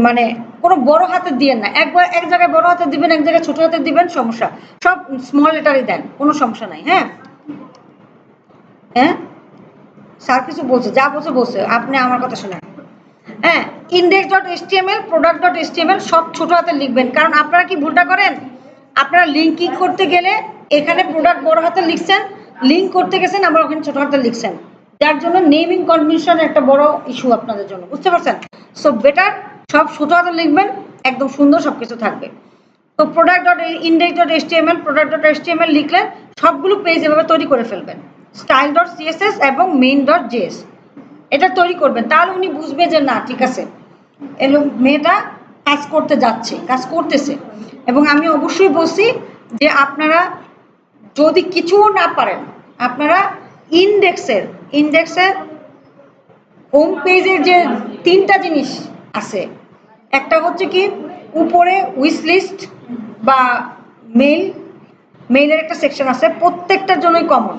মানে কোনো বড় হাতের দিবেন না, একবার এক জায়গায় বড় হাতের দিবেন, এক জায়গায় ছোট হাতের দিবেন, সমস্যা, সব স্মল লেটারই দেন, কোনো সমস্যা নাই। হ্যাঁ হ্যাঁ, স্যার কিছু বলছে, যা বলছে বলছে, আপনি আমার কথা শোনেন। হ্যাঁ, index.html, product.html সব ছোট হাতে লিখবেন, কারণ আপনারা কি ভুলটা করেন, আপনারা লিঙ্কিং করতে গেলে এখানে প্রোডাক্ট বড় হাতে লিখছেন, লিঙ্ক করতে গেছেন আবার ওখানে ছোট হাতে লিখছেন, যার জন্য নেমিং কনভেনশন একটা বড় ইস্যু আপনাদের জন্য, বুঝতে পারছেন? সো বেটার সব ছোট হাতে লিখবেন, একদম সুন্দর সবকিছু থাকবে। তো index.html, product.html লিখলেন, সবগুলো পেজ এভাবে তৈরি করে ফেলবেন, style.css এবং main.js এটা তৈরি করবেন, তাহলে উনি বুঝবে যে না ঠিক আছে, এলো মেয়েটা কাজ করতে যাচ্ছে, কাজ করতেছে। এবং আমি অবশ্যই বলছি যে আপনারা যদি কিছু না পারেন আপনারা ইন্ডেক্সের হোম পেজের যে তিনটা জিনিস আছে, একটা হচ্ছে কি উপরে উইশ লিস্ট বা মেইল, মেইলের একটা সেকশন আছে, প্রত্যেকটার জন্যই কমন,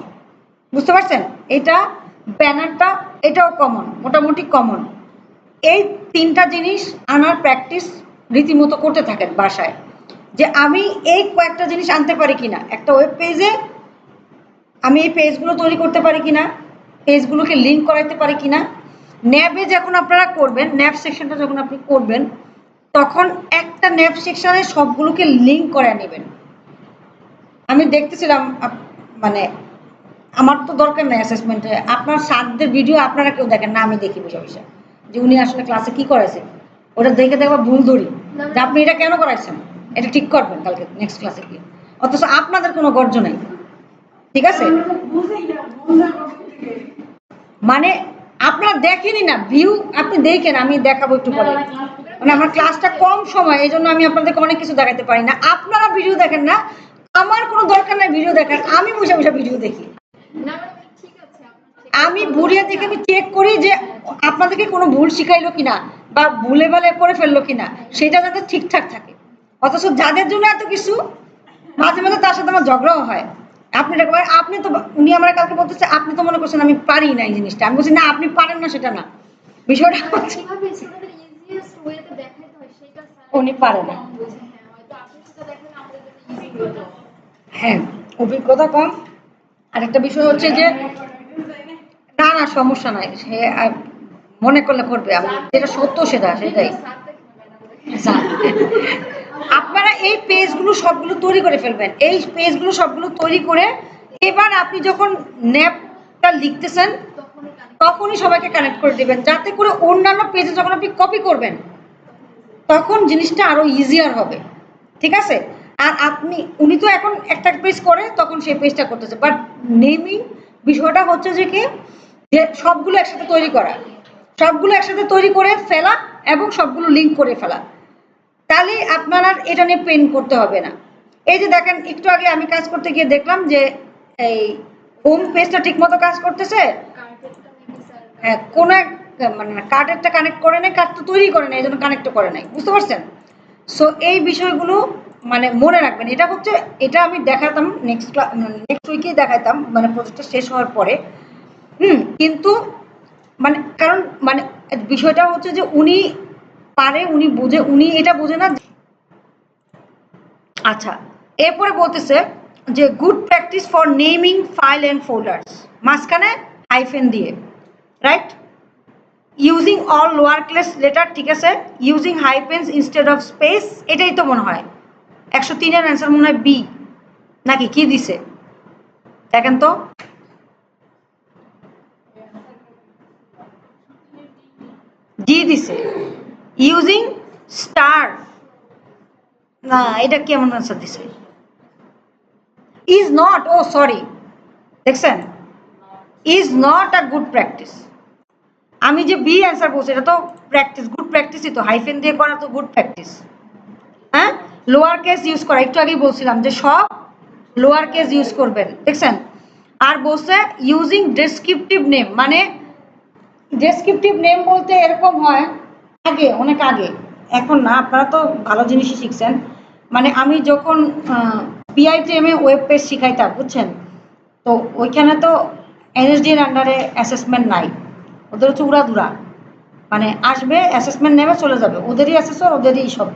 বুঝতে পারছেন? এটা ব্যানারটা এটাও কমন, মোটামুটি কমন। এই তিনটা জিনিস আনার প্র্যাকটিস রীতিমতো করতে থাকেন বাসায়, যে আমি এই কয়েকটা জিনিস আনতে পারি কিনা একটা ওয়েব পেজে, আমি এই পেজগুলো তৈরি করতে পারি কিনা, পেজগুলোকে লিঙ্ক করাইতে পারি কিনা। ন্যাবে যখন আপনারা করবেন, ন্যাব সেকশনটা যখন আপনি করবেন, তখন একটা ন্যাব সেকশনে সবগুলোকে লিঙ্ক করে নেবেন। আমি দেখতেছিলাম মানে আমার তো দরকার নেই অ্যাসেসমেন্টে, আপনার স্যারদের ভিডিও আপনারা কেউ দেখেন না, আমি দেখি বসে বসে যে উনি আসলে ক্লাসে কি করাইছে, ওটা দেখে দেখবা ভুল ধরি যে আপনি এটা কেন করাইছেন, এটা ঠিক করবেন কালকে নেক্সট ক্লাসে গিয়ে, অথচ আপনাদের কোনো গর্জ নেই, ঠিক আছে? মানে আপনারা দেখেনই না, ভিউ আপনি দেখেন, আমি দেখাবো একটু পরে, মানে আমার ক্লাসটা কম সময়, এই জন্য আমি আপনাদেরকে অনেক কিছু দেখাতে পারি না, আপনারা ভিডিও দেখেন না, আমার কোনো দরকার নাই ভিডিও দেখার, আমি বসে বসে ভিডিও দেখি। আমি বুড়িয়া দেখে আমি চেক করি যে আপনাদেরকে কোনো ভুল শিখাইলো কিনা বা ভুলে ভালে করে ফেললো কিনা, সেটা যাতে ঠিকঠাক থাকে। অথচ যাদের জন্য এত কিছু, মাঝে মাঝে তার সাথে আমার ঝগড়াও হয়। আপনি আপনি তো, উনি আমার কালকে বলতেছে আপনি তো মনে করছেন আমি পারি না এই জিনিসটা, আমি বলছি না আপনি পারেন না সেটা না, বিষয়টা হচ্ছে উনি পারে না। হ্যাঁ, অভিজ্ঞতা কম। আরেকটা বিষয় হচ্ছে যে না না সমস্যা নাই, সে মনে করলে করবে, আমি যেটা সত্য সেটাই। আপনারা এই পেজগুলো সবগুলো তৈরি করে ফেলবেন, এই পেজগুলো সবগুলো তৈরি করে এবার আপনি যখন ন্যাপটা লিখতেছেন তখনই সবাইকে কানেক্ট করে দিবেন, যাতে করে অন্যান্য পেজে যখন আপনি কপি করবেন তখন জিনিসটা আরো ইজিয়ার হবে, ঠিক আছে? আর আপনি, উনি তো এখন একটা পেজ করে তখন সেই পেজটা করতেছে, বাট নেমিং বিষয়টা হচ্ছে যে কি, যে সবগুলো একসাথে তৈরি করা, সবগুলো একসাথে তৈরি করে ফেলা এবং সবগুলো লিঙ্ক করে ফেলা, তাহলে আপনার আর এটা নিয়ে পেন করতে হবে না। এই যে দেখেন একটু আগে আমি কাজ করতে গিয়ে দেখলাম যে এই হোম পেজটা ঠিক মতো কাজ করতেছে, হ্যাঁ কোন এক মানে কার্ডেরটা কানেক্ট করে নাই, কার্ড তো তৈরি করে নাই, এই জন্য কানেক্ট করে নাই, বুঝতে পারছেন? সো এই বিষয়গুলো মানে মনে রাখবেন, এটা হচ্ছে, এটা আমি দেখাতাম নেক্সট উইকেই দেখাতাম মানে প্রজেক্টটা শেষ হওয়ার পরে। কিন্তু মানে কারণ মানে বিষয়টা হচ্ছে যে উনি পারে, উনি বুঝে, উনি এটা বোঝে না। আচ্ছা, এরপরে বলতেছে যে good practice for naming file and folders, মাঝখানে হাইফেন দিয়ে, right? Using all lower case letter, ঠিক আছে, ইউজিং হাইফেন্স ইনস্টেড অফ স্পেস, এটাই তো মনে হয় 103-এর অ্যান্সার মনে হয় বি, নাকি কি দিছে দেখেন তো। ডি দিছে, ইউজিং স্টার, না এটা কেমন আনসার দিছে, ইজ নট, ও সরি, দেখছেন, is not a good practice. আমি যে বি অ্যান্সার বলছি এটা তো প্র্যাকটিস, গুড প্র্যাকটিসই তো, হাইফেন দিয়ে করা তো গুড প্র্যাকটিস। হ্যাঁ, লোয়ার কেস ইউজ করা, একটু আগেই বলছিলাম যে সব লোয়ার কেস ইউজ করবেন, দেখছেন? আর বলছে ইউজিং ডেসক্রিপটিভ নেম, মানে ডেসক্রিপটিভ নেম বলতে এরকম হয়, আগে অনেক আগে, এখন না, আপনারা তো ভালো জিনিসই শিখছেন। মানে আমি যখন পিআইটিএমে ওয়েব পেজ শিখাইতাম, বুঝছেন, তো ওইখানে তো এনএসডির আন্ডারে অ্যাসেসমেন্ট নাই, ওদের হচ্ছে উড়াধুরা, মানে আসবে অ্যাসেসমেন্ট নেবে চলে যাবে, ওদেরই অ্যাসেসর ওদেরই সব।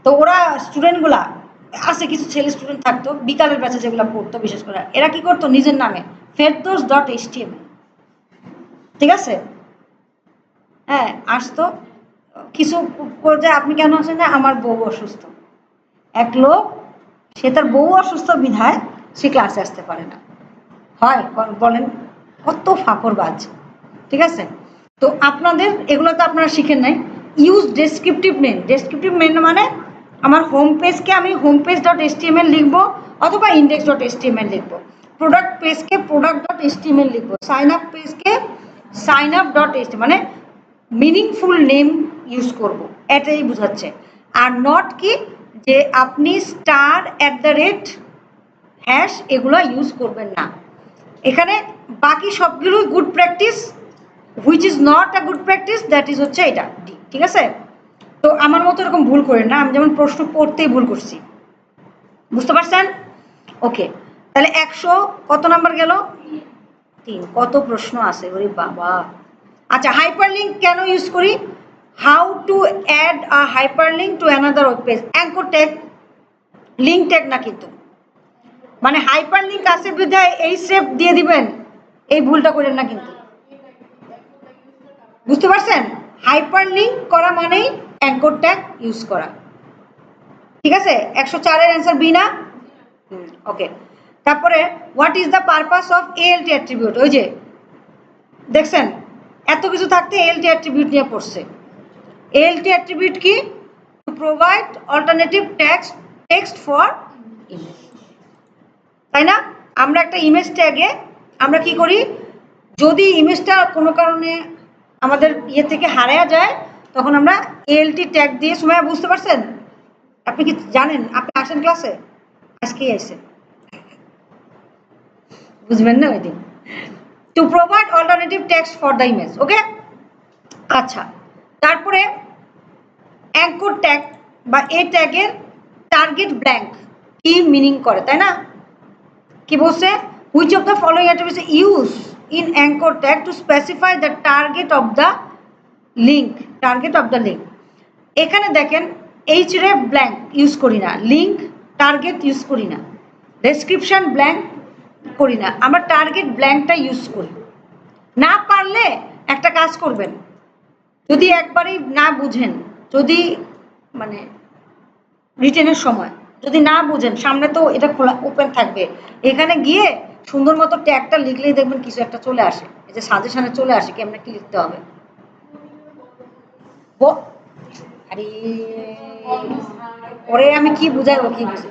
তো ওরা স্টুডেন্টগুলা আছে, কিছু ছেলে স্টুডেন্ট থাকতো বিকালের ব্যাচে যেগুলো পড়তো, বিশেষ করে এরা কি করতো নিজের নামে feddos.html, ঠিক আছে, হ্যাঁ আসতো, কিছু পর্যায়ে আপনি কেন আসেন না, আমার বউ অসুস্থ, এক লোক, সে তার বউ অসুস্থ বিধায় সে ক্লাসে আসতে পারে না, হয় বলেন, কত ফাঁপড়বাজ, ঠিক আছে? তো আপনাদের এগুলো তো আপনারা শিখেন নাই। Use descriptive name, descriptive name মানে আমার হোম পেজকে আমি হোম পেজ ডট এসটিএমএল লিখবো অথবা ইন্ডেক্স ডট এসটিএমএল লিখবো, প্রোডাক্ট পেজকে প্রোডাক্ট ডট এসটিএমএল লিখবো, সাইন আপ পেজকে সাইন আপ ডট এসটি, মানে মিনিংফুল নেম ইউজ করব, এটাই বোঝাচ্ছে। আর নট কি, যে আপনি স্টার @ হ্যাশ এগুলো ইউজ করবেন না। এখানে বাকি সবগুলোই good practice, which is not a good practice that is হচ্ছে এটা ডি। ঠিক আছে, তো আমার মতো এরকম ভুল করেন না, আমি যেমন প্রশ্ন পড়তেই ভুল করছি, বুঝতে পারছেন? ওকে, তাহলে 100 কত নাম্বার গেল? 3। কত প্রশ্ন আছে ওরে বাবা। আচ্ছা, হাইপারলিংক কেন ইউজ করি? How to add a hyperlink to another web page. Anchor tag, link tag না কিন্তু। মানে হাইপারলিংক আছে বিধায় এই স্টেপ দিয়ে দিবেন, এই ভুলটা করেন না কিন্তু, বুঝতে পারছেন? হাইপারলিংক করা মানেই অ্যাঙ্কর ট্যাগ ইউজ করা। ঠিক আছে, 104 এর অ্যান্সার বি না? ওকে, তারপরে what is the purpose of ALT attribute? ওই যে দেখছেন এত কিছু থাকতে এএলটি অ্যাট্রিবিউট নিয়ে পড়ছে। এএলটি অ্যাট্রিবিউট কি? Two provide alternative text for image, তাই না? আমরা একটা ইমেজ ট্যাগে আমরা কি করি, যদি ইমেজটা কোনো কারণে আমাদের ইয়ে থেকে হারায়া যায় তখন আমরা এএলটি ট্যাগ দিয়ে, সময় বুঝতে পারছেন? আপনি কি জানেন? আপনি আসেন ক্লাসে, আজকেই আসেন, বুঝবেন না ওই দিন। To provide alternative text for the image. Okay, আচ্ছা, তারপরে অ্যাঙ্কর ট্যাগ বা এ ট্যাগের টার্গেট ব্ল্যাঙ্ক কি মিনিং করে, তাই না? কি বলছে? Which of the following attributes use in anchor tag to specify the target of the link, target of the link. এখানে দেখেন এইচ রে ব্ল্যাঙ্ক ইউজ করি না, লিঙ্ক টার্গেট ইউজ করি না, ডেসক্রিপশন ব্ল্যাঙ্ক করি না, আমরা টার্গেট ব্ল্যাঙ্কটা ইউজ করি। না পারলে একটা কাজ করবেন, যদি একবারই না বুঝেন, যদি মানে রিটেনের সময় যদি না বুঝেন, সামনে তো এটা খোলা ওপেন থাকবে, এখানে গিয়ে সুন্দর মতো ট্যাগটা লিখলেই দেখবেন কিছু একটা চলে আসে, এই যে সাজেশনে চলে আসে কেমনে কি লিখতে হবে। আরে ওরে আমি কি বুঝাই, ও কি বুঝে?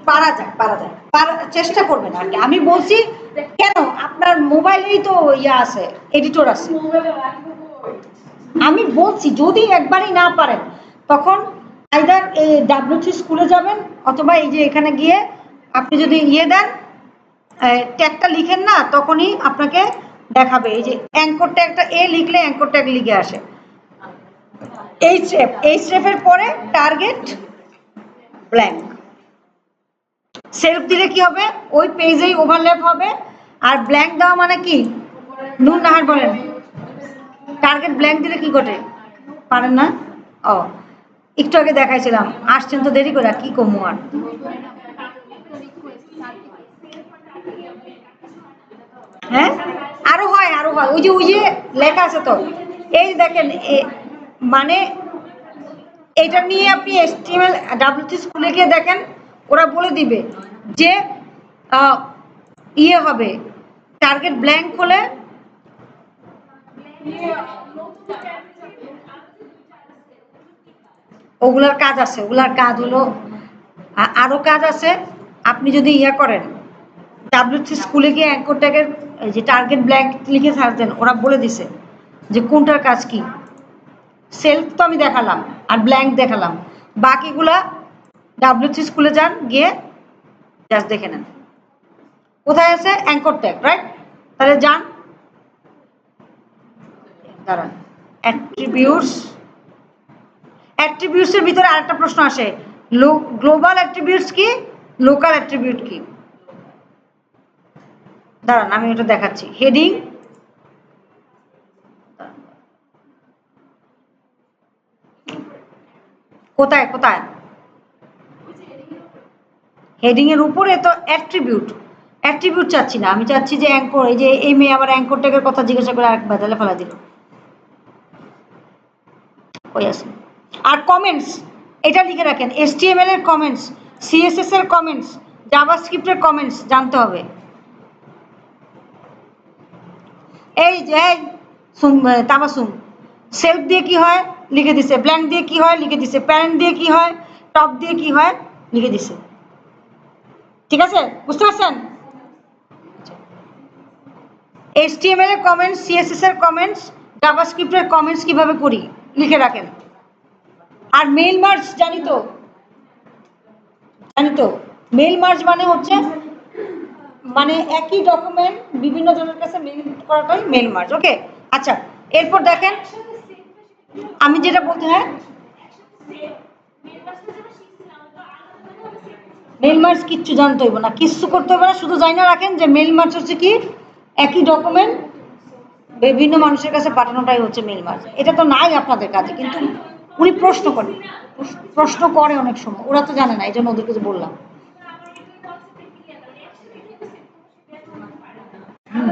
পারা যায়, পারা যায়, চেষ্টা করবেন আর কি। আমি বলছি কেন, আপনার মোবাইলেই তো ইয়া আছে, এডিটর আছে। আমি বলছি যদি একবারই না পারেন তখন আইদার এই ডাব্লিউ3 স্কুলে যাবেন, অথবা এই যে এখানে গিয়ে আপনি যদি ইয়ে দেন ট্যাগটা লিখেন না, তখনই আপনাকে দেখাবে এই যে অ্যাঙ্কর ট্যাগটা এ লিখলে অ্যাঙ্কর ট্যাগ লিখে আসে। এই স্টেপের পরে টার্গেট ব্ল্যাঙ্ক। সেলফ দিলে কি হবে? ওই পেজেই ওভারল্যাপ হবে। আর ব্ল্যাঙ্ক দেওয়া মানে কি? নুন নাহার বলেন, টার্গেট ব্ল্যাঙ্ক দিলে কি ঘটে? পারেন না? ও, একটু আগে দেখাইছিলাম, আসছেন তো দেরি করে, কি কমু আর। হ্যাঁ, আরো হয়, আরো হয়, ওই যে লেখা আছে তো, এই দেখেন মানে এটা নিয়ে আপনি এসটিএমএল ডাব্লিউটি স্কুলে গিয়ে দেখেন, ওরা বলে দিবে যে ইয়ে হবে, টার্গেট ব্ল্যাঙ্ক হলে ওগুলার কাজ আছে, ওগুলার কাজ হলো আরো কাজ আছে। আপনি যদি ইয়া করেন ডাব্লিউসি স্কুলে গিয়ে অ্যাঙ্কর ট্যাগের যে টার্গেট ব্ল্যাঙ্ক লিখে থাকতেন, ওরা বলে দিছে যে কোনটার কাজ কি। সেলফ তো আমি দেখালাম আর ব্ল্যাঙ্ক দেখালাম, বাকিগুলা ডাব্লিউসি স্কুলে যান, গিয়ে জাস্ট দেখে নেন কোথায় আছে অ্যাঙ্কর ট্যাগ, রাইট? তাহলে যান, দাঁড়ান, অ্যাট্রিবিউটস, অ্যাট্রিবিউটসের ভিতরে আরেকটা প্রশ্ন আসে, গ্লোবাল অ্যাট্রিবিউটস কি, লোকাল অ্যাট্রিবিউট কি? দাঁড়ান আমি এটা দেখাচ্ছি। হেডিং, কোথায় কোথায়? হেডিং এর উপরে তো অ্যাট্রিবিউট, অ্যাট্রিবিউট চাচ্ছি না, আমি চাচ্ছি যে অ্যাঙ্কর। এই যে এই মেয়ে আবার অ্যাঙ্কর ট্যাগের কথা জিজ্ঞাসা করে আরেক বাদালে ফেলা দিল, ওই আছে। আর কমেন্টস, এটা লিখে রাখেন, এসটিএমএল এর কমেন্টস, সিএসএস এর কমেন্টস, জাভাস্ক্রিপ্টের কমেন্টস জানতে হবে। এই যে তাবাসুম, সেলফ দিয়ে কি হয় লিখে দিছে, ব্ল্যাঙ্ক দিয়ে কি হয় লিখে দিছে, প্যারেন্ট দিয়ে কি হয়, টপ দিয়ে কি হয় লিখে দিছে। ঠিক আছে, বুঝতে পারছেন? এইচটিএমএল এর কমেন্টস, সিএসএস এর কমেন্টস, জাভাস্ক্রিপ্টের কমেন্টস কিভাবে করি লিখে রাখেন। আর মেইল মার্জ জানি তো মেইল মার্জ মানে হচ্ছে মানে একই ডকুমেন্ট বিভিন্ন জনের কাছে মেইল করাটাই মেইল মার্জ। ওকে, আচ্ছা এরপর দেখেন আমি যেটা বলতে, হ্যাঁ মেইল মার্জ কিচ্ছু জানতে হইব না, কিচ্ছু করতে হবে না, শুধু জানি না রাখেন যে মেইল মার্জ হচ্ছে কি একই ডকুমেন্ট বিভিন্ন মানুষের কাছে পাঠানোটাই হচ্ছে মেইল মার্জ। এটা তো নাই আপনাদের কাছে, কিন্তু উনি প্রশ্ন করে অনেক সময়, ওরা তো জানে না, এই জন্য ওদেরকে বললাম।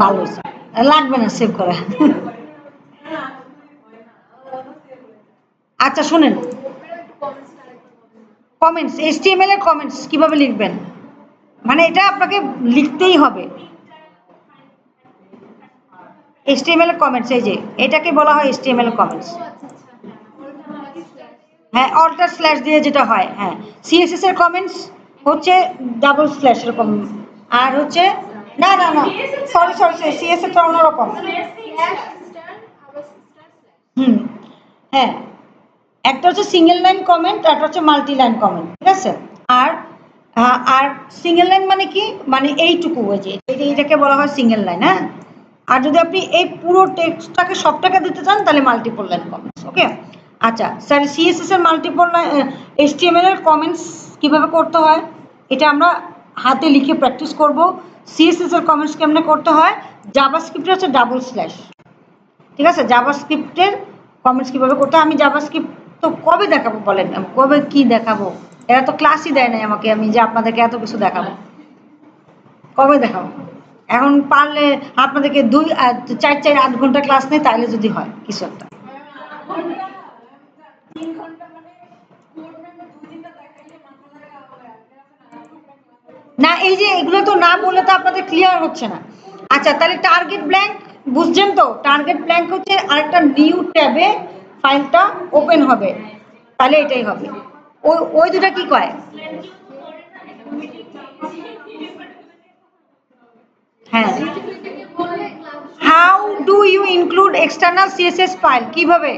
ভালো হয়েছে, লাগবে না সেভ করা। আচ্ছা শুনেন, কমেন্টস, এইচটিএমএল এর কমেন্টস কিভাবে লিখবেন, মানে এটা আপনাকে লিখতেই হবে। এইচটিএমএল এর কমেন্টস, এই যে এটাকে বলা হয় এইচটিএমএল এর কমেন্টস। হ্যাঁ, অল্টার স্ল্যাশ দিয়ে যেটা হয়, হ্যাঁ। সিএসএস এর কমেন্টস হচ্ছে ডাবল স্ল্যাশ এরকম, আর হচ্ছে না না না, সরি সরি সরি, সিএসএস টা অন্যরকম। হুম, হ্যাঁ, একটা হচ্ছে সিঙ্গেল লাইন কমেন্ট, একটা হচ্ছে মাল্টি লাইন কমেন্ট, ঠিক আছে। আর আর সিঙ্গেল লাইন মানে কি, মানে এইটুকু, ওই যে এইটাকে বলা হয় সিঙ্গেল লাইন, হ্যাঁ। আর যদি আপনি এই পুরো টেক্সটটাকে সবটাকে দিতে চান তাহলে মাল্টিপল লাইন কমেন্টস। ওকে, আচ্ছা স্যার, সিএসএস এর মাল্টিপল লাইন, এইচটিএমএল এর কমেন্টস কিভাবে করতে হয় এটা আমরা হাতে লিখে প্র্যাকটিস করব। সিএসএস এর কমেন্টস কেমনে করতে হয়, জাভাস্ক্রিপ্টে হচ্ছে ডাবল স্ল্যাশ, ঠিক আছে। জাভাস্ক্রিপ্টের কমেন্টস কিভাবে করতে হয়, আমি জাভাস্ক্রিপ্ট তো কবে দেখাবো বলেন, কবে কি দেখাবো, এরা তো ক্লাসই দেয় নাই আমাকে, আমি যে আপনাদেরকে এত কিছু দেখাবো, কবে দেখাবো। এখন পারলে আপনাদেরকে 4-4-8 ঘন্টা ক্লাস নেই, তাইলে যদি হয় কিছু একটা। না, এই যে এগুলো তো না বললে তো আপনাদের ক্লিয়ার হচ্ছে না। আচ্ছা তাহলে টার্গেট ব্ল্যাঙ্ক বুঝছেন তো, টার্গেট ব্ল্যাঙ্ক হচ্ছে আরেকটা নিউ ট্যাবে ফাইলটা ওপেন হবে, তাহলে এটাই হবে। ওই ওই দুটা কি কয়, হ্যাঁ। How do you include external CSS file, কিভাবে,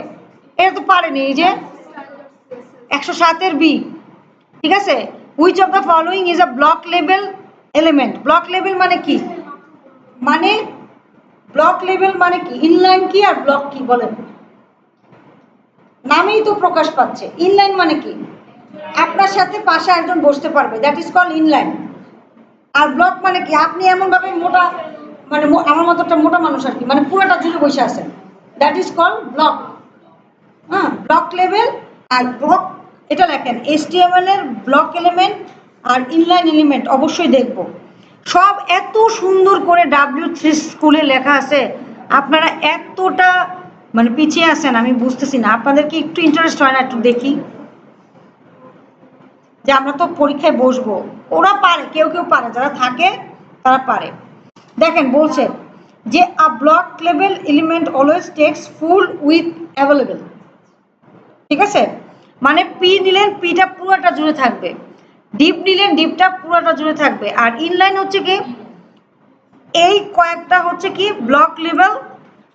এটা তো পারেনি, এই যে 107 বি, ঠিক আছে। Which of the following is a block level element, block level মানে কি, মানে ব্লক লেভেল মানে কি, ইনলাইন কি আর ব্লক কি বলেন, নামেই তো প্রকাশ পাচ্ছে। ইনলাইন মানে কি, আপনার সাথে পাশে একজন বসতে পারবে, দ্যাট ইজ কল ইনলাইন। আর ব্লক মানে কি, আপনি এমন ভাবে মোটা, মানে আমার মতো একটা মোটা মানুষ আর কি, মানে পুরোটা জুড়ে বসে আছেন, দ্যাট ইজ কল ব্লক। হ্যাঁ, ব্লক লেভেল আর ব্লক, এটা লেখেন এইচটিএমএল এর ব্লক এলিমেন্ট আর ইনলাইন এলিমেন্ট অবশ্যই দেখব। সব এত সুন্দর করে W3 স্কুলে লেখা আছে, আপনারা এতটা মানে পিছিয়ে আছেন, আমি বুঝতেছি না, আপনাদের কি একটু ইন্টারেস্ট হয় না একটু দেখি, যে আমরা তো পরীক্ষায় বসবো, ওরা পারে, কেউ কেউ পারে, যারা থাকে তারা পারে। দেখেন বলছে যে a block level element always takes full width available, ঠিক আছে। মানে পি নিলেন, পিটা পুরোটা জুড়ে থাকবে, ডিপ নিলেন, ডিপটা পুরোটা জুড়ে থাকবে। আর ইনলাইন হচ্ছে কি, এই কয়েকটা হচ্ছে কি ব্লক লেভেল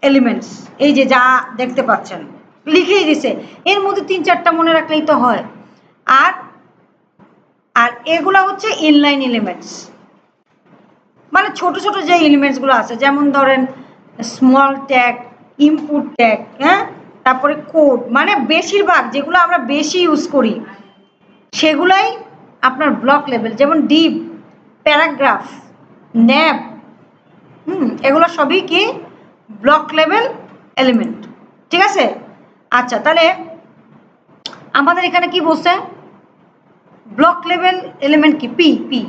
এলিমেন্টস, এই যে যা দেখতে পাচ্ছেন লিখেই দিছে, এর মধ্যে 3-4টা মনে রাখলেই তো হয়। আর আর এগুলা হচ্ছে ইনলাইন এলিমেন্টস, মানে ছোট ছোট যে এলিমেন্টস গুলো আছে, যেমন ধরেন স্মল ট্যাগ, ইনপুট ট্যাগ, হ্যাঁ, তারপরে কোড, মানে বেশিরভাগ যেগুলো আমরা বেশি ইউজ করি সেগুলাই আপনার ব্লক লেভেল, যেমন ডিপ, প্যারাগ্রাফ, ন্যাব, এগুলো সবই কি ব্লক লেভেল এলিমেন্ট, ঠিক আছে। আচ্ছা তাহলে আমাদের এখানে কি বলছে, ব্লক লেভেল এলিমেন্ট কি, পি, পি,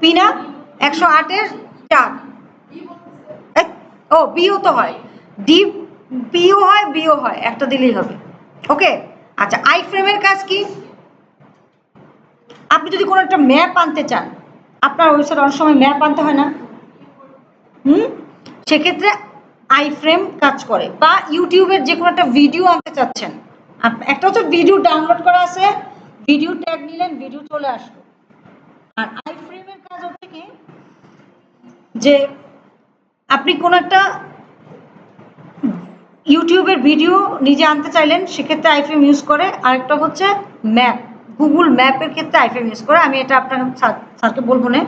পি না, 108-4, ও বিও তো হয়, ডি, পিও হয়, বিও হয়, একটা দিলেই হবে। ওকে, আচ্ছা আই ফ্রেমের কাজ কি, আপনি যদি কোনো একটা ম্যাপ আনতে চান, আপনার ওয়েবসাইটে অনেক সময় ম্যাপ আনতে হয় না, হুম, সেক্ষেত্রে আই ফ্রেম কাজ করে। বা ইউটিউবের যে কোনো একটা ভিডিও আনতে চাচ্ছেন, একটা হচ্ছে ভিডিও ডাউনলোড করা আছে, ভিডিও ট্যাগ নিলেন, ভিডিও চলে আসলো। আর আই ফ্রেমের কাজ হচ্ছে কি, যে আপনি কোন একটা ইউটিউবের ভিডিও নিজে আনতে চাইলেন সেক্ষেত্রে আইফ্রেম ইউজ করে, আরেকটা হচ্ছে ম্যাপ, গুগল ম্যাপের ক্ষেত্রে আইফ্রেম ইউজ করে। আমি এটা আপনার স্যারকে বলবো না,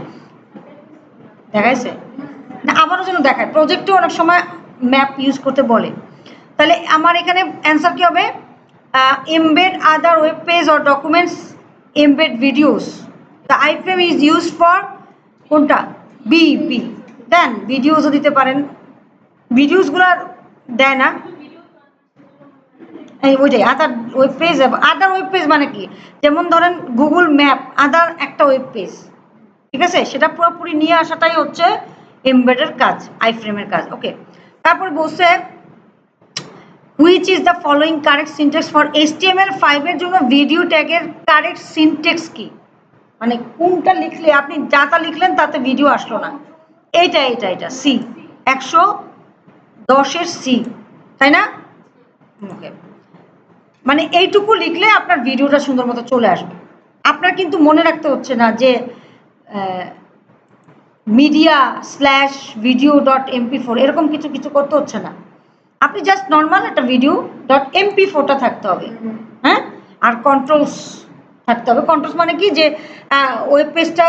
দেখাইছে না, আবারও যেন দেখায়, প্রজেক্টে অনেক সময় ম্যাপ ইউজ করতে বলে। তাহলে আমার এখানে অ্যান্সার কি হবে, embed other web page or documents, embed videos, the iframe is use for কোনটা, বি বি। দেন ভিডিওসও দিতে পারেন, ভিডিওসগুলো দেয় না, এই ওইটাই আদার ওয়েব পেজ। আদার ওয়েব পেজ মানে কি, যেমন ধরেন গুগল ম্যাপ আদার একটা ওয়েব পেজ, ঠিক আছে, সেটা পুরোপুরি নিয়ে আসাটাই হচ্ছে এমবেডের কাজ, আইফ্রেমের কাজ। ওকে, তারপর বলছে which is the following correct syntax for HTML5 এর জন্য ভিডিও ট্যাগের কারেক্ট সিনটেক্স কি, মানে কোনটা লিখলে আপনি যাটা লিখলেন তাতে ভিডিও আসলো না, এইটা এইটা এটা সি, 110-এর সি, তাই না? ওকে, মানে এইটুকু লিখলে আপনার ভিডিওটা সুন্দর মতো চলে আসবে। আপনার কিন্তু মনে রাখতে হচ্ছে না যে media/video.mp4 এরকম কিছু কিছু করতে হচ্ছে না, আপনি জাস্ট নর্মাল একটা video.mp4টা থাকতে হবে, হ্যাঁ, আর কন্ট্রোলস থাকতে হবে। কন্ট্রোলস মানে কি, যে ওয়েব পেজটা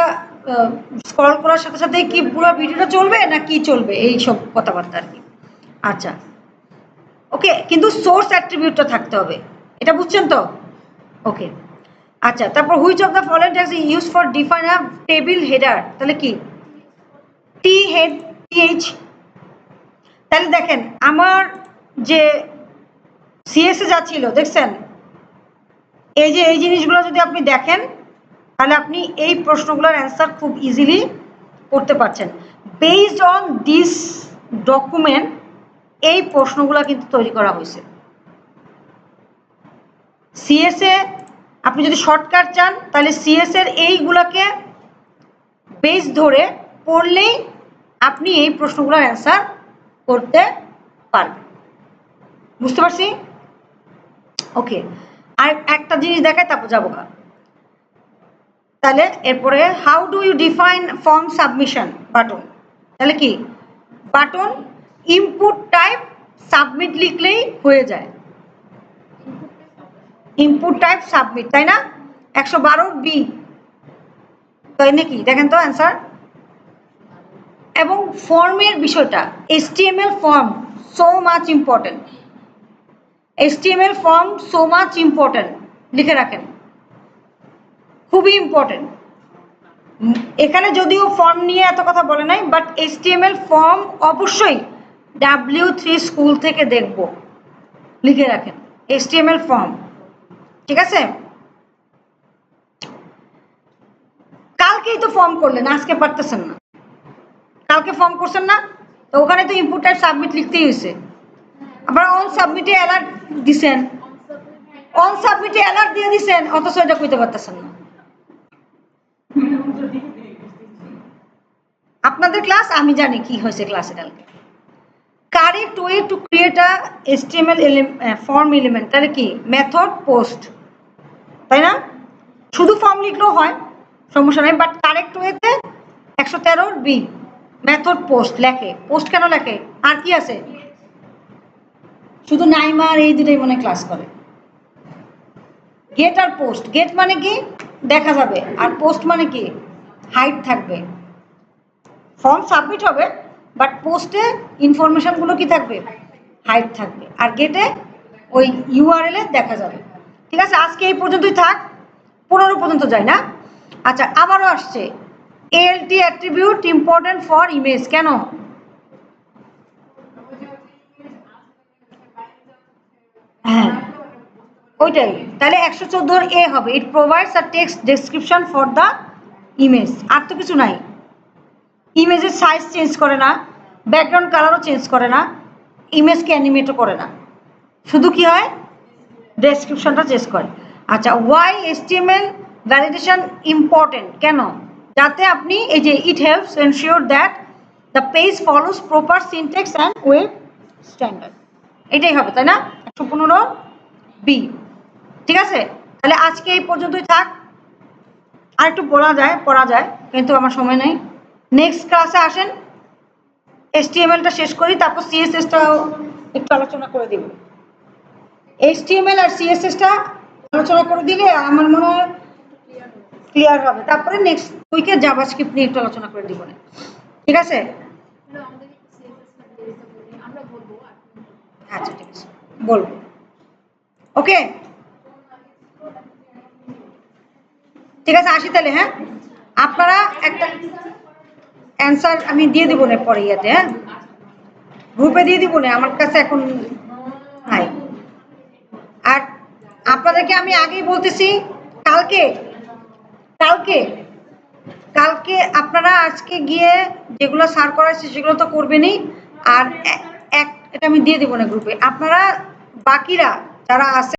স্ক্রল করার সাথে সাথে কি পুরো ভিডিওটা চলবে না কি চলবে, এই সব কথাবার্তা আর কি। আচ্ছা, ওকে, কিন্তু সোর্স অ্যাট্রিবিউটটা থাকতে হবে, এটা বুঝছেন তো? ওকে, আচ্ছা, তারপর which of the following tags use for define a table header, তাহলে কি টি হেড, টিএইচ। তাহলে দেখেন আমার যে সিএসএ যা ছিল দেখছেন, এই যে এই জিনিসগুলো যদি আপনি দেখেন তাহলে আপনি এই প্রশ্নগুলোর অ্যান্সার খুব ইজিলি করতে পারছেন। বেসড অন দিস ডকুমেন্ট এই প্রশ্নগুলো কিন্তু তৈরি করা হয়েছে। সিএসএ আপনি যদি শর্টকাট চান তাহলে সিএসএ এর এইগুলাকে বেস ধরে পড়লেই আপনি এই প্রশ্নগুলোর অ্যান্সার করতে পারবেন, বুঝতে পারছি? ওকে, আর একটা জিনিস দেখায় তারপর যাবো না। তাহলে এরপরে how do you define form submission button, তাহলে কি বাটন ইনপুট টাইপ সাবমিট লিখলেই হয়ে যায়, ইনপুট টাইপ সাবমিট, তাই না? 112 বি, তাই নাকি, দেখেন তো অ্যান্সার। এবং ফর্মের বিষয়টা, HTML form so much important, HTML form so much important, লিখে রাখেন, খুবই ইম্পর্টেন্ট। এখানে যদিও ফর্ম নিয়ে এত কথা বলে নাই, বাট HTML ফর্ম অবশ্যই W3 স্কুল থেকে দেখব, লিখে রাখেন HTML ফর্ম, ঠিক আছে? কালকেই তো ফর্ম করলেন, আজকে পারতেছেন না, কালকে ফর্ম করছেন না, তো ওখানে তো ইনপুট টাইপ সাবমিট লিখতেই হয়েছে। আবার অন সাবমিটে অ্যালার্ট দিছেন, অন সাবমিটে অ্যালার্ট দিয়ে দিছেন, অথচ এটা কইতে পারতেছেন না। আপনাদের ক্লাস আমি জানি কি হয়েছে ক্লাসে কালকে। Correct way to create a HTML form element, তাহলে কি মেথড পোস্ট, তাই না? শুধু ফর্ম লিখলেও হয়, সমস্যা নেই, বাট কারেক্ট ওয়েতে 113 বি মেথড পোস্ট লেখে। পোস্ট কেন লেখে, আর কি আছে? শুধু নাইমা আর এই দুটোই মনে ক্লাস করে। গেট আর পোস্ট, গেট মানে কি দেখা যাবে, আর পোস্ট মানে কি হাইড থাকবে। ফর্ম সাবমিট হবে বাট পোস্টে ইনফরমেশনগুলো কি থাকবে, হাইড থাকবে, আর গেটে ওই ইউআরএল এ দেখা যাবে। ঠিক আছে, আজকে এই পর্যন্তই থাক, 15 পর্যন্ত যায় না। আচ্ছা, আবারও আসছে ALT attribute important for image, কেন? হ্যাঁ ওইটাই, তাহলে 114 হবে, it provides a text description for the image, আর তো কিছু নাই। ইমেজের সাইজ চেঞ্জ করে না, ব্যাকগ্রাউন্ড কালারও চেঞ্জ করে না, ইমেজকে অ্যানিমেটও করে না, শুধু কি হয় ডেসক্রিপশনটা চেঞ্জ করে। আচ্ছা, ওয়াই HTML ভ্যালিডেশন ইম্পর্টেন্ট, কেন? যাতে আপনি এই যে it helps ensure that the page follows proper syntax and web standard, এটাই হবে, তাই না? 115 বি, ঠিক আছে? তাহলে আজকে এই পর্যন্তই থাক, আর একটু পড়া যায় কিন্তু আমার সময় নেই। নেক্সট ক্লাসে আসেন, HTMLটা শেষ করি, তারপর CSSটাও একটু আলোচনা করে দিব। HTML আর CSS টা আলোচনা করে দিলে আমার মনে হয় ক্লিয়ার হবে। তারপরে নেক্সট উইকে জাভাস্ক্রিপ্ট নিয়ে একটু আলোচনা করে দিব, ঠিক আছে? আচ্ছা ঠিক আছে, বলবো। ওকে, ঠিক আছে, আসি তাহলে। হ্যাঁ, আপনারা একটা অ্যান্সার আমি দিয়ে দিব না পরে ইয়াতে, হ্যাঁ গ্রুপে দিয়ে দিব না, আমার কাছে এখন নাই। আর আপনাদেরকে আমি আগেই বলতেছি, কালকে কালকে কালকে আপনারা আজকে গিয়ে যেগুলো সার করাচ্ছে সেগুলো তো করবেনই। আর এটা আমি দিয়ে দিব না গ্রুপে, আপনারা বাকিরা যারা আছে